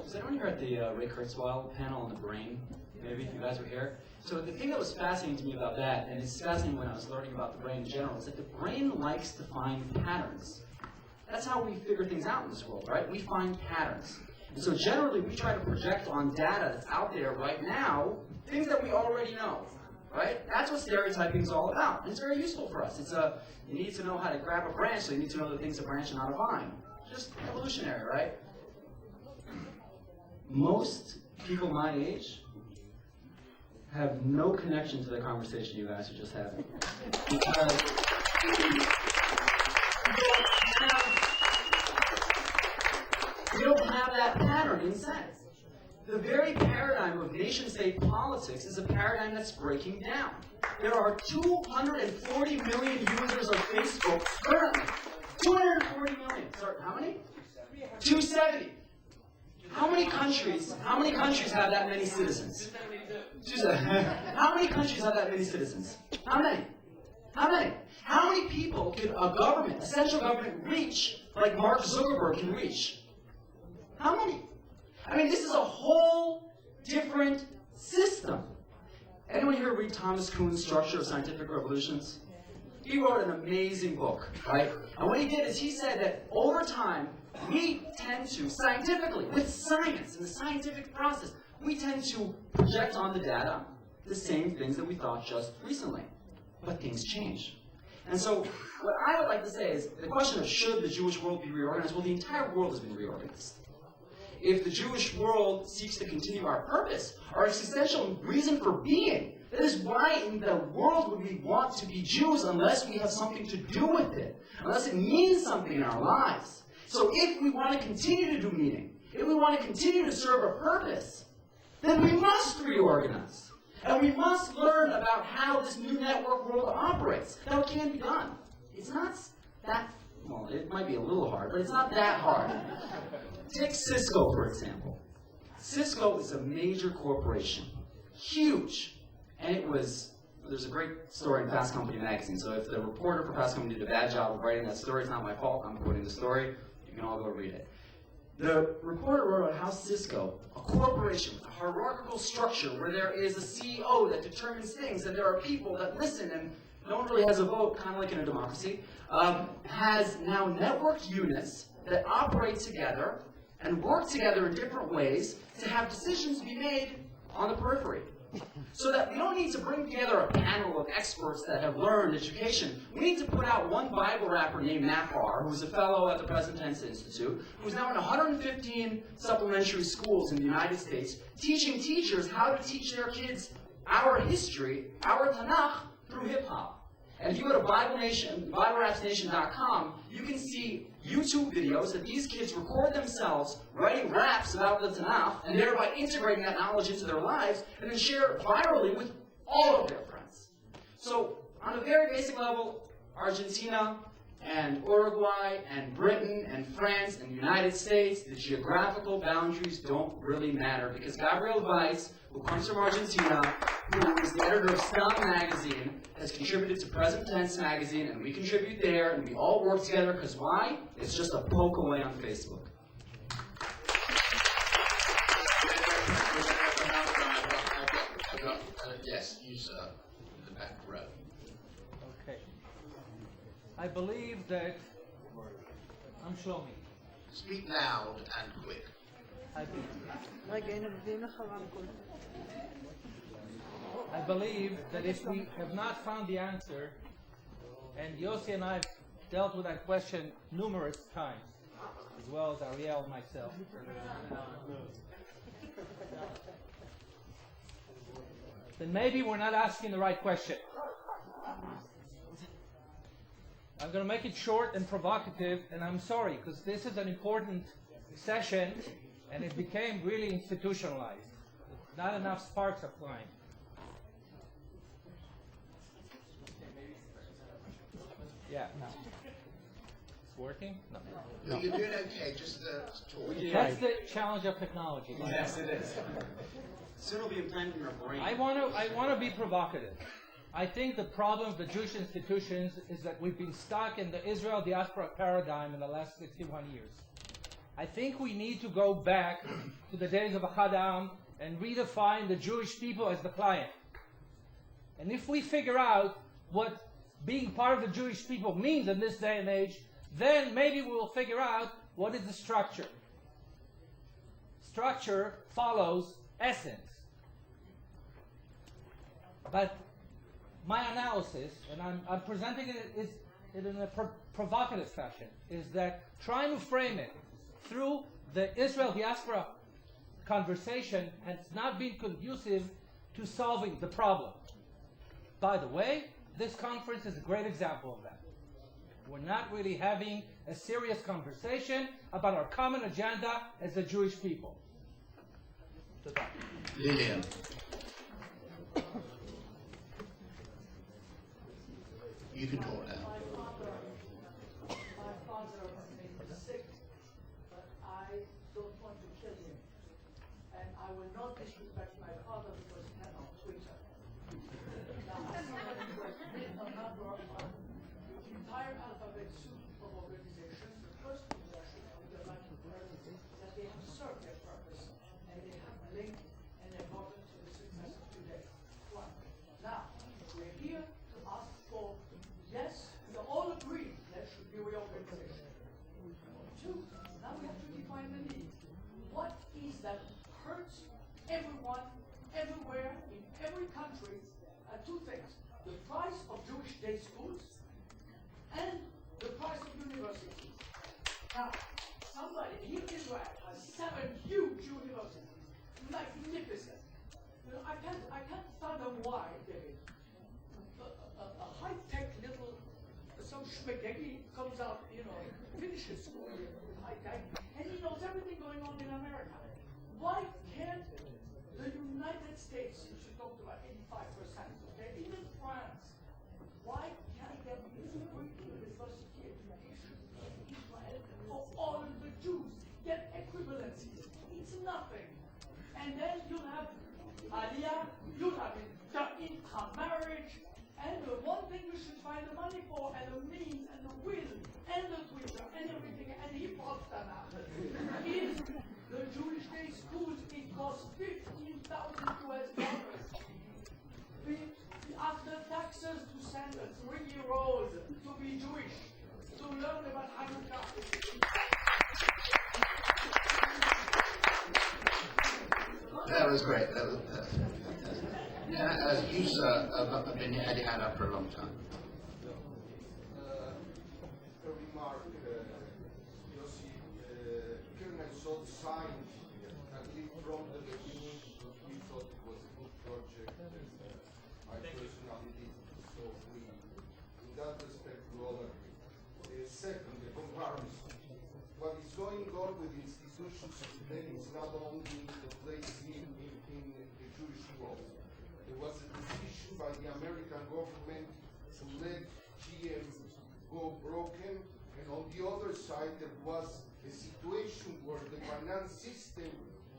was anyone here at the Ray Kurzweil panel on the brain? Maybe if you guys were here. So the thing that was fascinating to me about that, and it's fascinating when I was learning about the brain in general, is that the brain likes to find patterns. That's how we figure things out in this world, right? We find patterns. And so generally, we try to project on data that's out there right now, things that we already know, right? That's what stereotyping is all about. And it's very useful for us. You need to know how to grab a branch, so you need to know that things are branch and not a vine. Just evolutionary, right? Most people my age have no connection to the conversation you guys are just having. Because we don't have that pattern in sense. The very paradigm of nation-state politics is a paradigm that's breaking down. There are 240 million users of Facebook currently. 240 million. Sorry, how many? 270. How many countries have that many citizens? How many countries have that many citizens? How many? How many people could a government, a central government, reach like Mark Zuckerberg can reach? How many? I mean, this is a whole different system. Anyone here read Thomas Kuhn's Structure of Scientific Revolutions? He wrote an amazing book, right? And what he did is he said that over time, we tend to, scientifically, with science and the scientific process, we tend to project on the data the same things that we thought just recently. But things change. And so what I would like to say is the question of should the Jewish world be reorganized? Well, the entire world has been reorganized. If the Jewish world seeks to continue our purpose, our existential reason for being, that is why in the world would we want to be Jews unless we have something to do with it, unless it means something in our lives. So if we want to continue to do meaning, if we want to continue to serve a purpose, then we must reorganize. And we must learn about how this new network world operates. Now, it can be done. It's not that, well, it might be a little hard, but it's not that hard. Take Cisco, for example. Cisco is a major corporation. Huge. And there's a great story in Fast Company magazine, so if the reporter for Fast Company did a bad job of writing that story, it's not my fault. I'm quoting the story. You can all go read it. The reporter wrote about how Cisco, a corporation with a hierarchical structure where there is a CEO that determines things and there are people that listen and no one really has a vote, kind of like in a democracy, has now networked units that operate together and work together in different ways to have decisions be made on the periphery. So that we don't need to bring together a panel of experts that have learned education. We need to put out one Bible rapper named Nafar, who's a fellow at the Present Tense Institute, who's now in 115 supplementary schools in the United States, teaching teachers how to teach their kids our history, our Tanakh, through hip-hop. And if you go to BibleRapsNation.com, you can see YouTube videos that these kids record themselves writing raps about the Tanakh, and thereby integrating that knowledge into their lives, and then share it virally with all of their friends. So, on a very basic level, Argentina and Uruguay and Britain and France and the United States, the geographical boundaries don't really matter, because Gabriel Weiss, who comes from Argentina, who is the editor of Stam magazine, has contributed to Present Tense magazine, and we contribute there, and we all work together, because why? It's just a poke away on Facebook. Yes, you, sir, in the back row. Okay. I believe that I'm Shlomi. Speak loud and quick. I believe that if we have not found the answer, and Yossi and I have dealt with that question numerous times, as well as Ariel and myself, then maybe we're not asking the right question. I'm going to make it short and provocative, and I'm sorry, because this is an important session, and it became really institutionalized. Not enough sparks are flying. Yeah. No. It's working? No. No. You're doing okay, just talk. That's the challenge of technology. Yes, it is. Soon it'll be implanted in your brain. I want to be provocative. I think the problem of the Jewish institutions is that we've been stuck in the Israel diaspora paradigm in the last 61 years. I think we need to go back to the days of Ahad and redefine the Jewish people as the client. And if we figure out what being part of the Jewish people means in this day and age, then maybe we will figure out what is the structure. Structure follows essence. But my analysis, and I'm presenting it in a provocative fashion, is that trying to frame it through the Israel diaspora conversation has not been conducive to solving the problem. By the way, this conference is a great example of that. We're not really having a serious conversation about our common agenda as a Jewish people. Lillian. You can talk now. My father is sick, but I don't want to kill him. And I will not disrespect my father because he's not on Twitter. Now, I read a number of the entire alphabet soup of organizations. The first thing that I should like to learn is that they have served their purpose and they have linked and important to the success of today. One. Now, we're here to ask for, yes, we all agree there should be reorganization. Two, now we have to define the need. What is that hurts everyone, everywhere, in every country? Two things. The price of Jewish day schools and the price of universities. Now, somebody here in Israel has 7 huge universities, magnificent. You know, I can't fathom why, David. A high-tech little, some schmegegi comes out, finishes school with high-tech, and he knows everything going on in America. Why can't the United States, which you talked about 85%, okay, even France, why can't there be a free university education in Israel for all of the Jews? Get equivalencies. It's nothing. And then you'll have Aliyah, you'll have intra-marriage, and the one thing you should find the money for, and the means, and the will, and the Twitter, and everything, and hip-hop is the Jewish day schools. It costs $15,000 US. After taxes to send a 3-year-old to be Jewish, to learn about Hanukkah. That was great. That was You, sir, have been had your hand up for a long time. A remark, Yossi, can I saw signs at least from the beginning we thought it was a good project and I personally did. So we, in that respect, we all agree. Second, the comparison. What is going on with institutions today is not only the place in the Jewish world. There was a decision by the American government to let GM go broken, and on the other side there was a situation where the finance system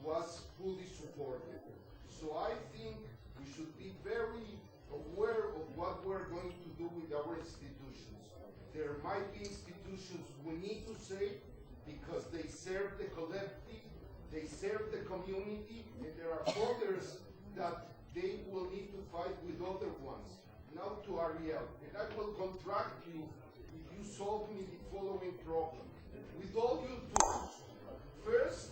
was fully supported. So I think we should be very aware of what we're going to do with our institutions. There might be institutions we need to save because they serve the collective, they serve the community, and there are others that they will need to fight with other ones. Now to Ariel, and I will contract you if you solve me the following problem. With all you do, first,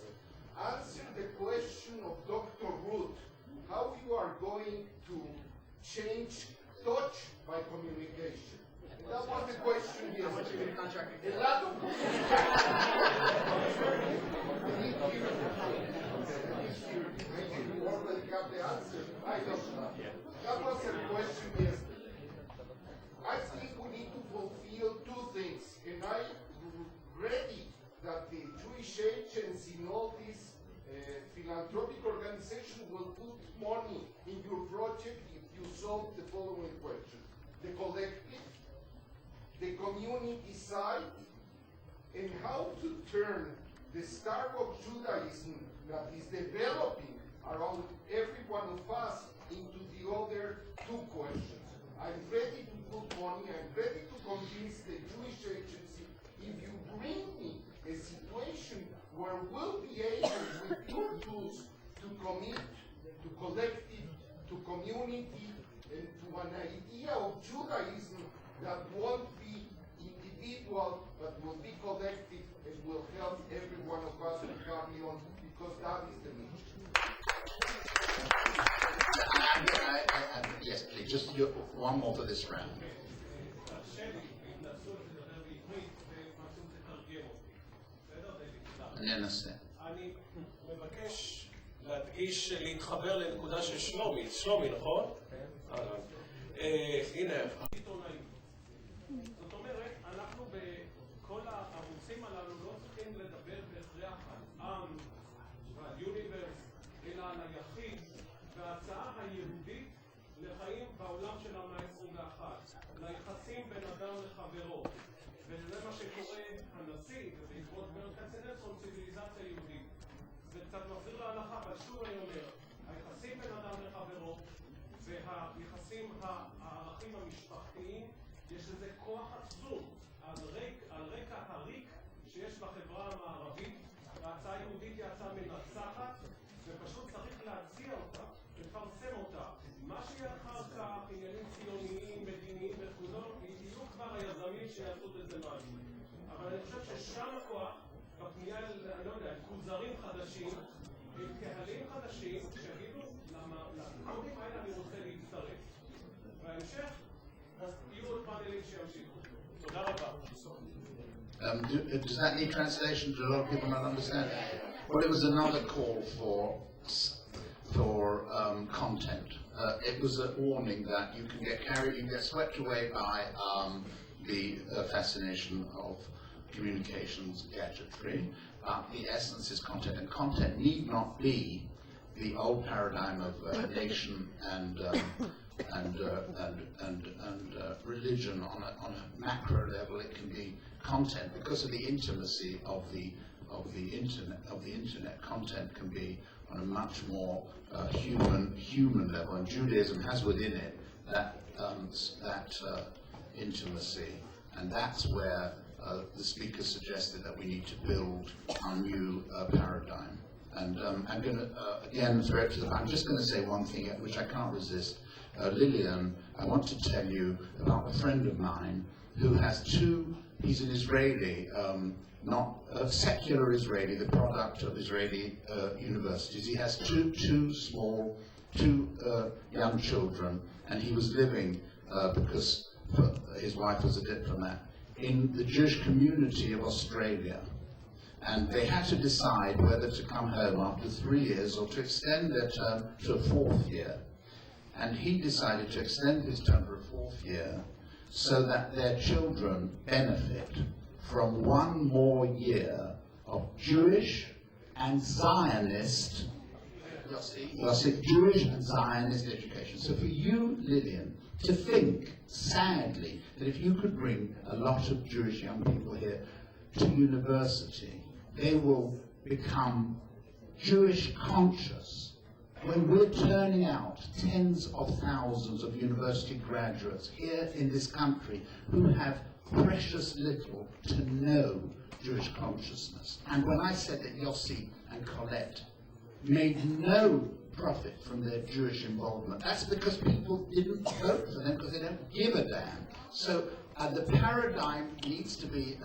answer the question of Dr. Ruth, how you are going to change touch by communication. And that was the question yesterday. A lot of maybe you already got the answer. I don't know. That was the question yesterday. I think we need to fulfill two things, and I ready that the Jewish agency and all these philanthropic organizations will put money in your project if you solve the following question. The collective, the community side, and how to turn the star of Judaism that is developing around every one of us into the other two questions. I'm ready to put money, I'm ready to convince the Jewish agency if you bring me a situation where we'll be able with your tools to commit to collective, to community, and to an idea of Judaism that won't be individual but will be collective and will help every one of us to carry on because that is the mission. Yes, please, just one more for this round. אני אנסה. אני מבקש להדגיש, להתחבר לנקודה של שלומי. שלומי, נכון? הנה. זאת אומרת, אנחנו בכל הערוצים הללו לא צריכים לדבר בהכרח על עם ועל יוניברס, אלא על היחיד וההצעה היהודית לחיים בעולם של המאה ה-21, ליחסים בין אדם לחברו. וזה מה שקורה הנשיא, ובעקבות ברל כצנלסון, ציוויליזציה יהודית. זה קצת מחזיר להלכה, אבל שוב אני אומר, היחסים בין אדם לחברו, והיחסים, הערכים המשפחתיים, יש לזה כוח עצום על רקע הריק שיש בחברה המערבית. ההצעה היהודית היא הצעה מנצחת, ופשוט צריך להציע אותה, לפרסם אותה. מה שיהיה אחר כך, עניינים ציוניים, מדיניים וכולו, יהיו כבר היזמים שיעשו את זה משהו. אבל אני חושב ששם הכוח, בפנייה אני לא יודע, כוזרים חדשים, עם קהלים חדשים, שיגידו, לקודים האלה אני רוצה להצטרף. בהמשך, יהיו עוד פאנלים שימשיכו. תודה רבה. Does that need translation? Do a lot of people not understand? Well, it was another call for content. It was a warning that you can get carried, you can get swept away by the fascination of communications gadgetry. The essence is content, and content need not be the old paradigm of nation and religion on a macro level. It can be content because of the intimacy of the internet. Content can be on a much more human level, and Judaism has within it that intimacy, and that's where the speaker suggested that we need to build our new paradigm. And I'm going to again throw it to I'm just going to say one thing which I can't resist. Lillian, I want to tell you about a friend of mine who has he's an Israeli, not a secular Israeli, the product of Israeli universities. He has two small two young children, and he was living, because his wife was a diplomat, in the Jewish community of Australia. And they had to decide whether to come home after 3 years or to extend their term to a 4th year. And he decided to extend his term for a 4th year so that their children benefit from 1 more year of Jewish and Zionist, Jewish and Zionist education. So for you, Lillian, to think, sadly, that if you could bring a lot of Jewish young people here to university, they will become Jewish conscious. When we're turning out tens of thousands of university graduates here in this country who have precious little to no Jewish consciousness. And when I said that Yossi and Colette made no profit from their Jewish involvement, that's because people didn't vote for them because they don't give a damn. So the paradigm needs to be,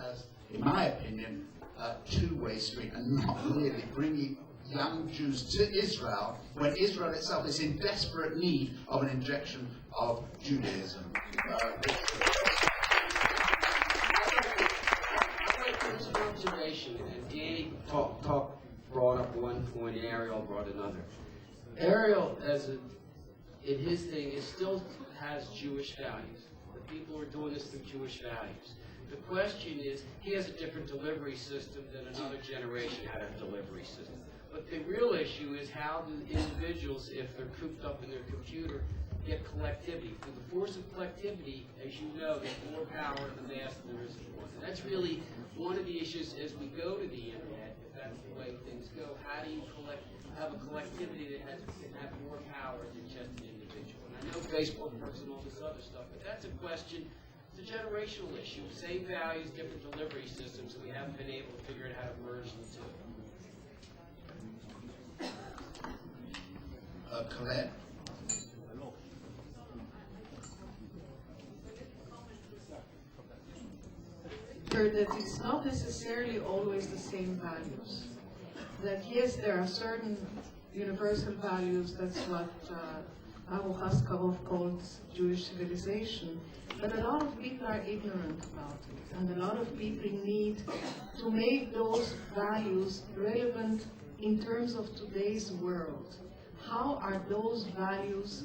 in my opinion, a two-way street, and not really bringing young Jews to Israel when Israel itself is in desperate need of an injection of Judaism. There's an observation, and Danny brought up one point, and Ariel brought another. Ariel, in his thing, still has Jewish values. The people are doing this through Jewish values. The question is, he has a different delivery system than another generation had a delivery system. But the real issue is how do individuals, if they're cooped up in their computer, get collectivity. Through the force of collectivity, as you know, there's more power in the mass than there is in one. And that's really one of the issues as we go to the internet, if that's the way things go. How do you have a collectivity that can have more power than just an individual? And I know Facebook works and all this other stuff, but that's a question. It's a generational issue. Same values, different delivery systems, and we haven't been able to figure out how to merge the two. Colette? That it's not necessarily always the same values. That yes, there are certain universal values, that's what Aruch Askarov calls Jewish civilization, but a lot of people are ignorant about it, and a lot of people need to make those values relevant in terms of today's world. How are those values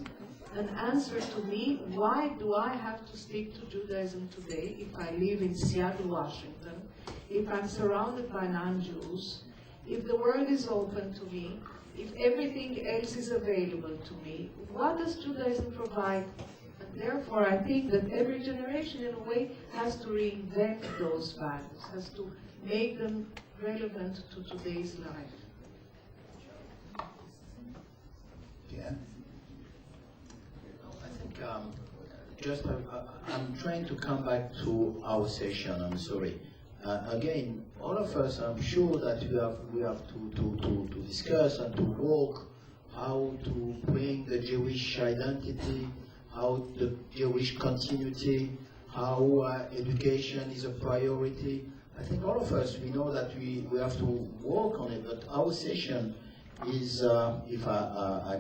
an answer to me? Why do I have to stick to Judaism today if I live in Seattle, Washington, if I'm surrounded by non-Jews, if the world is open to me, if everything else is available to me? What does Judaism provide? And therefore, I think that every generation, in a way, has to reinvent those values, has to make them relevant to today's life. Yeah. I think I'm trying to come back to our session. I'm sorry. Again, all of us, I'm sure that we have to discuss and to work how to bring the Jewish identity, how the Jewish continuity, how education is a priority. I think all of us, we know that we have to work on it, but our session is, if I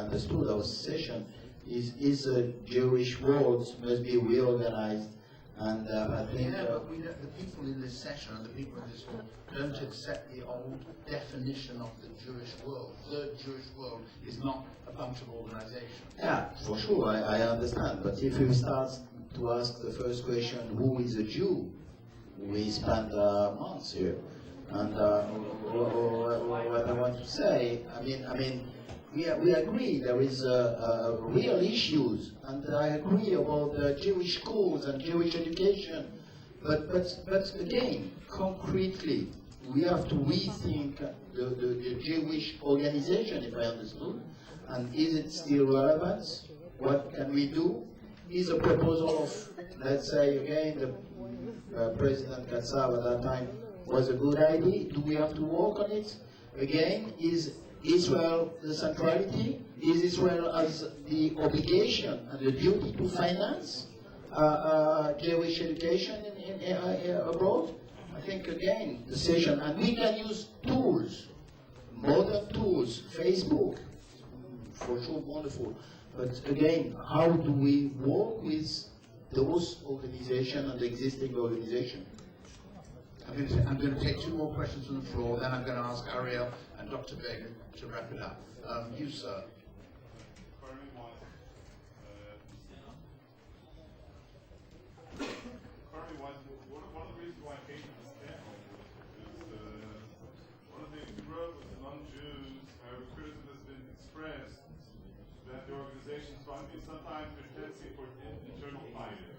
understood our session, is a Jewish world must be reorganized. And I think... Yeah, but the people in this session and the people in this hall don't accept the old definition of the Jewish world. The Jewish world is not a bunch of organizations. Yeah, for sure, I understand. But if we start to ask the first question, who is a Jew? We spend months here. And what I want to say, I mean, we agree there is real issues, and I agree about Jewish schools and Jewish education. But again, concretely, we have to rethink the Jewish organization, if I understood. And is it still relevant? What can we do? Is a proposal of, let's say again, the President Katsav at that time was a good idea. Do we have to work on it? Again, is Israel the centrality? Is Israel as the obligation and the duty to finance Jewish education abroad? I think again, the session, and we can use tools, modern tools, Facebook, for sure wonderful. But again, how do we work with those organizations and the existing organization? I'm going to take two more questions from the floor, then I'm going to ask Ariel and Dr. Begin to wrap it up. You, sir. One of the reasons why I came to this panel is one of the things you wrote was among Jews, criticism has been expressed that the organizations sometimes there's tendency for internal fighting.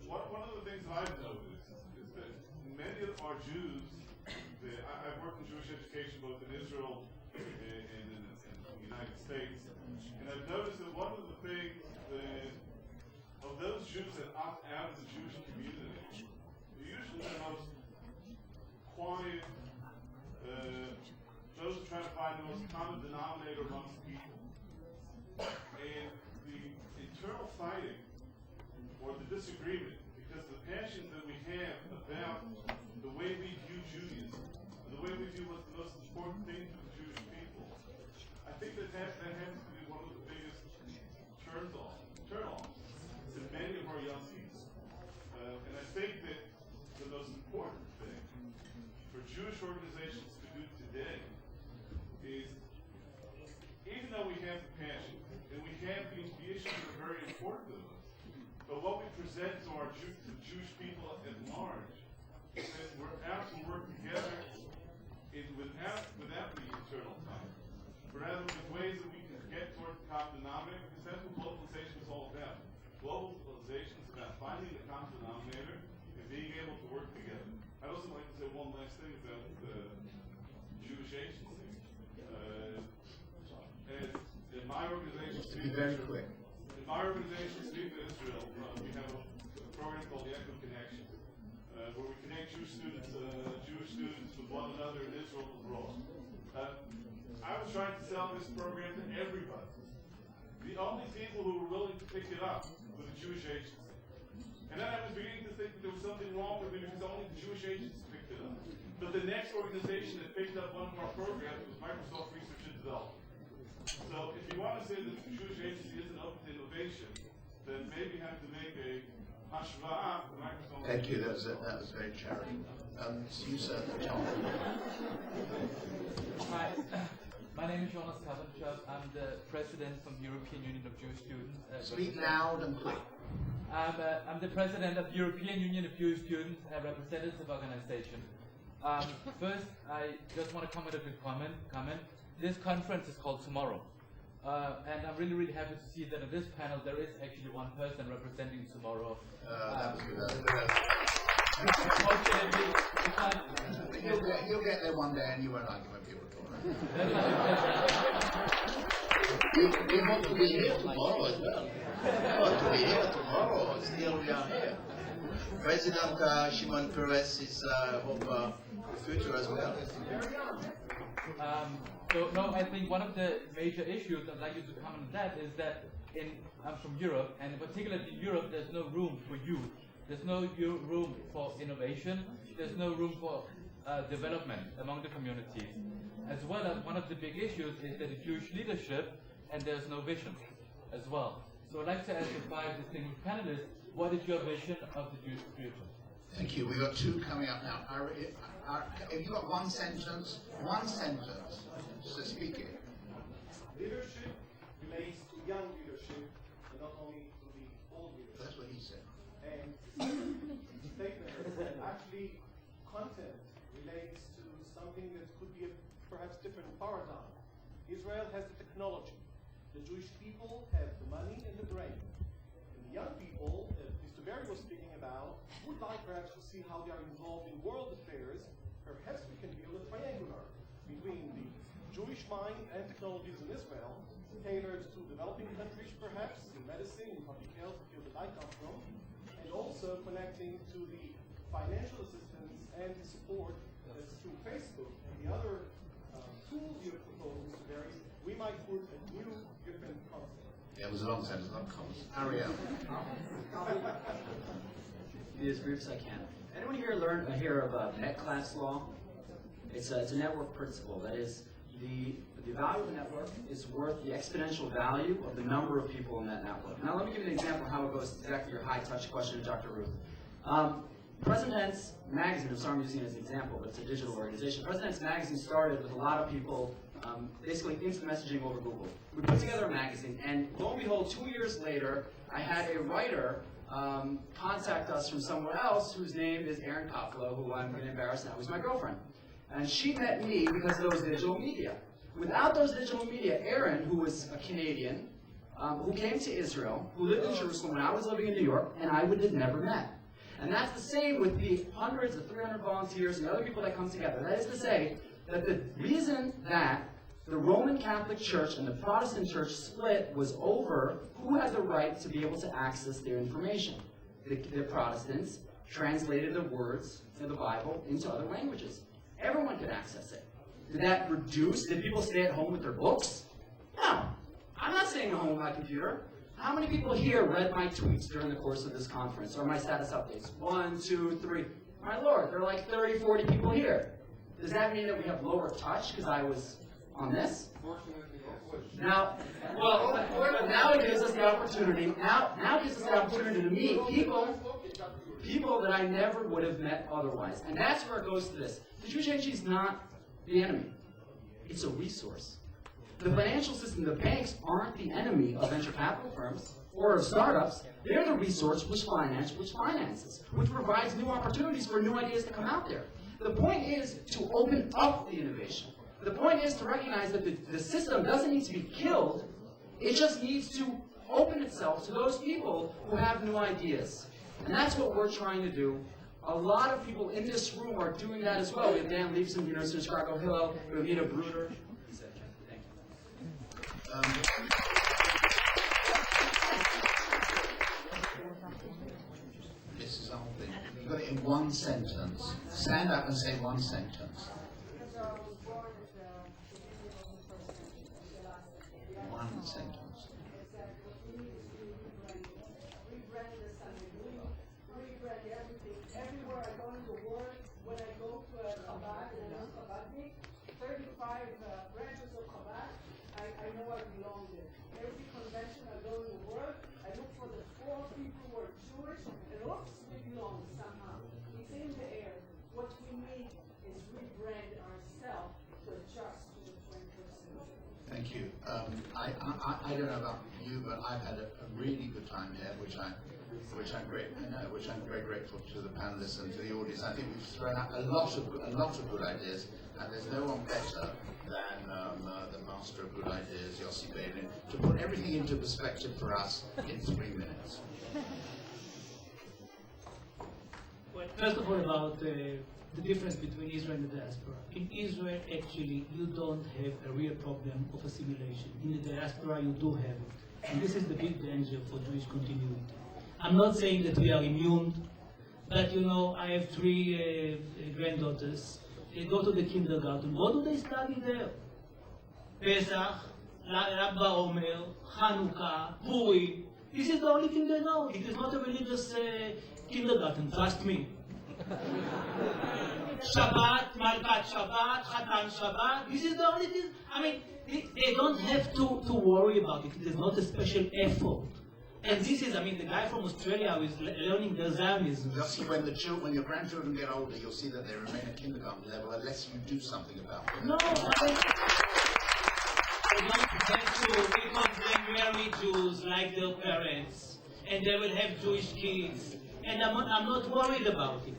One of the things that I've noticed is that many of our Jews, I've worked in Jewish education both in Israel and in the United States, and I've noticed that one of the things of those Jews that opt out of the Jewish community, they're usually the most quiet, those who try to find the most common denominator amongst people. And the internal fighting, or the disagreement, because the passions that we have about the way we view Judaism, and the way we view what's the most important thing for the Jewish people, I think that has to be one of the biggest turn-offs to many of our young people. And I think that the most important thing for Jewish organizations to do today is, even though we have the passion, and we have the issues that are very important to us, but what we present to our Jewish people at large is that we're out to work together without the internal fight, but rather with ways that we can get toward the common denominator, because that's what globalization is all about. Globalization is about finding the common denominator and being able to work together. I'd also like to say one last thing about the Jewish agency. In my organization, To be very quick. In my organization, Speak to Israel, we have a program called the Echo Connection, where we connect Jewish students with one another in Israel and abroad. I was trying to sell this program to everybody. The only people who were willing to pick it up were the Jewish agency. And then I was beginning to think that there was something wrong with it because only the Jewish agency picked it up. But the next organization that picked up one of our programs was Microsoft Research and Development. So if you want to say that the Jewish agency isn't open to innovation, then maybe you have to make a hashva'a for Microsoft. Thank you, that was very charitable. You, sir, John. Hi, my name is Jonas Kavanchuk. I'm the president from the European Union of Jewish Students. Speak loud and clear. I'm the president of the European Union of Jewish Students, a representative organization. First, I just want to comment a quick comment. This conference is called Tomorrow. And I'm really, really happy to see that in this panel there is actually one person representing Tomorrow. You'll get there one day and you won't argue when people talk. We want to be here tomorrow as well. We want to be here tomorrow. Still we are here. President Shimon Peres is hope future as well. So no, I think one of the major issues I'd like you to comment on that is that I'm from Europe, and particularly in Europe, there's no room for youth. There's no room for innovation. There's no room for development among the communities. As well as one of the big issues is that the Jewish leadership, and there's no vision as well. So I'd like to ask the five distinguished panelists, what is your vision of the Jewish future? Thank you. We've got two coming up now. Have you got one sentence? One sentence. So speak it. Leadership relates to young leadership, and not only to the old leadership. That's what he said. And statement is that actually content relates to something that could be a perhaps different paradigm. Israel has the technology. The Jewish people have the money and the brain. And the young people, that Mr. Berry was speaking about, would like perhaps to see how they are involved in world affairs. Perhaps we can build a triangular between the Jewish mind and technologies in Israel, tailored to developing countries perhaps, in medicine, in public health, the field that I come from, and also connecting to the financial assistance and the support that's through Facebook and the other tools you're proposing, Mr. Berry. We might put a new, different concept. Yeah, it was a long sentence, not comments. Ariel. Be as brief as I can. Anyone here hear of net class law? It's a network principle. That is, you the value of the network is worth the exponential value of the number of people in that network. Now let me give you an example of how it goes, exactly your high-touch question to Dr. Ruth. President's Magazine, I'm sorry I'm using it as an example, but it's a digital organization. President's Magazine started with a lot of people basically instant messaging over Google. We put together a magazine, and lo and behold, 2 years later, I had a writer contact us from somewhere else whose name is Erin Koplo, who I'm going to embarrass now, who's my girlfriend. And she met me because of those digital media. Without those digital media, Erin, who was a Canadian, who came to Israel, who lived in Jerusalem when I was living in New York, and I would have never met. And that's the same with the hundreds of 300 volunteers and other people that come together. That is to say that the reason that the Roman Catholic Church and the Protestant Church split was over who had the right to be able to access their information. The Protestants translated the words of the Bible into other languages. Everyone could access it. Did that reduce? Did people stay at home with their books? No. I'm not staying at home with my computer. How many people here read my tweets during the course of this conference, or my status updates? 1, 2, 3. My Lord, there are like 30, 40 people here. Does that mean that we have lower touch because I was on this? Now, well, now it gives us the opportunity. Now it gives us the opportunity to meet people that I never would have met otherwise. And that's where it goes to this. The Jewish agency is not the enemy. It's a resource. The financial system, the banks, aren't the enemy of venture capital firms or of startups. They're the resource which finances, which provides new opportunities for new ideas to come out there. The point is to open up the innovation. The point is to recognize that the system doesn't need to be killed. It just needs to open itself to those people who have new ideas. And that's what we're trying to do. A lot of people in this room are doing that as well. We have Dan Leibson, University of Chicago, Hillel, we have Ina Bruder. This is the whole thing. You've got it in one sentence. Stand up and say one sentence. One sentence. Everywhere I go into work, when I go to a Chabad, and a Chabadnik, 35 branches of Chabad, I know I belong there. Every convention I go to work, I look for the 4 people who are Jewish, and oops, we belong somehow. It's in the air. What we need is rebrand ourselves to adjust to the 21st century. Thank you. I don't know about you, but I've had a really good time here, which I'm very grateful to the panelists and to the audience. I think we've thrown out a lot of good ideas, and there's no one better than the master of good ideas, Yossi Beilin, to put everything into perspective for us in 3 minutes. Well, first of all, about the difference between Israel and the diaspora. In Israel, actually, you don't have a real problem of assimilation. In the diaspora, you do have it. And this is the big danger for Jewish continuity. I'm not saying that we are immune, but you know, I have 3 granddaughters. They go to the kindergarten. What do they study there? Pesach, Lag BaOmer, Hanukkah, Purim. This is the only thing they know. It is not a religious kindergarten, trust me. Shabbat, Malkat Shabbat, Chatan Shabbat. This is the only thing. I mean, they don't have to worry about it. It is not a special effort. And this is, I mean, the guy from Australia who is learning the Zionism. You'll see when your grandchildren get older, you'll see that they remain at kindergarten level unless you do something about it. No, they don't marry Jews like their parents, and they will have Jewish kids. And I'm not worried about it.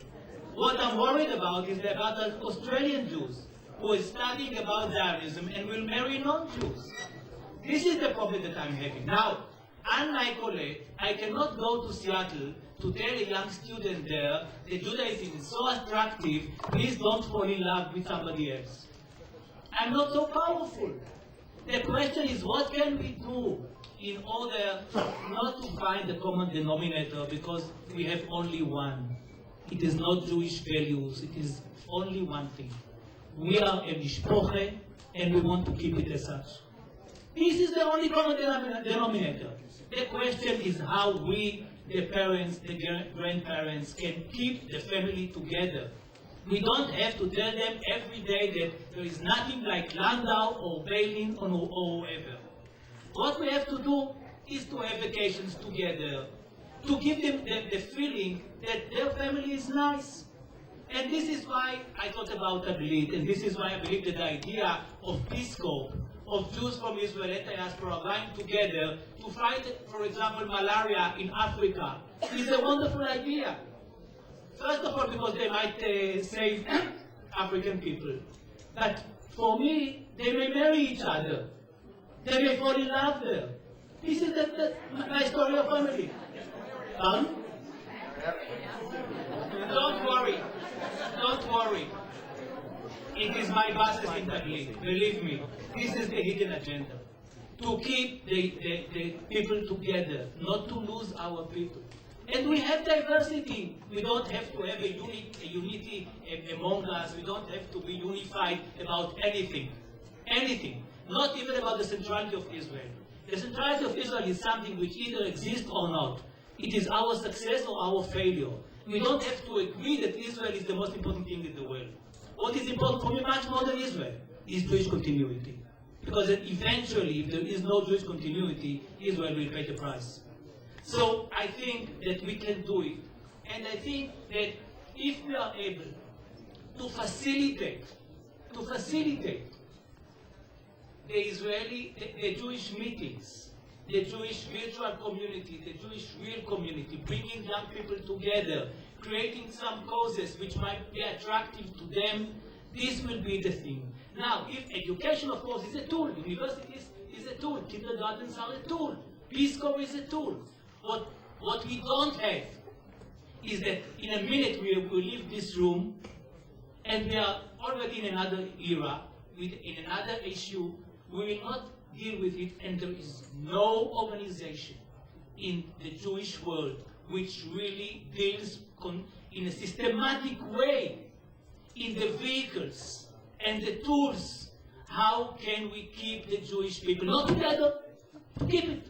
What I'm worried about is about the Australian Jews who are studying about Zionism and will marry non-Jews. This is the problem that I'm having. Now, unlike Colette, I cannot go to Seattle to tell a young student there that Judaism is so attractive, please don't fall in love with somebody else. I'm not so powerful. The question is, what can we do in order not to find a common denominator, because we have only one. It is not Jewish values, it is only one thing. We are a mishpoche, and we want to keep it as such. This is the only common denominator. The question is how we, the parents, the grandparents, can keep the family together. We don't have to tell them every day that there is nothing like Landau or Berlin or whoever. What we have to do is to have vacations together, to give them the feeling that their family is nice. And this is why I thought about Taglit, and this is why I believe that the idea of Peace Corps, of Jews from Israel and diaspora going together to fight, for example, malaria in Africa, is a wonderful idea. First of all, because they might save African people. But for me, they may marry each other. They may fall in love there. This is my story of family. Pardon? Don't worry. Don't worry. It is my buses in Taglit. Believe me. This is the hidden agenda. To keep the people together, not to lose our people. And we have diversity. We don't have to have a unity among us. We don't have to be unified about anything. Anything. Not even about the centrality of Israel. The centrality of Israel is something which either exists or not. It is our success or our failure. We don't have to agree that Israel is the most important thing in the world. What is important for me much more than Israel is Jewish continuity. Because eventually, if there is no Jewish continuity, Israel will pay the price. So I think that we can do it. And I think that if we are able to facilitate the Jewish meetings, the Jewish virtual community, the Jewish real community, bringing young people together, creating some causes which might be attractive to them, this will be the thing. Now, if education, of course, is a tool, universities is a tool, kindergartens are a tool, Peace Corps is a tool. What we don't have is that in a minute we will leave this room and we are already in another era, in another issue, we will not deal with it, and there is no organization in the Jewish world which really deals in a systematic way in the vehicles and the tools. How can we keep the Jewish people not together, to keep it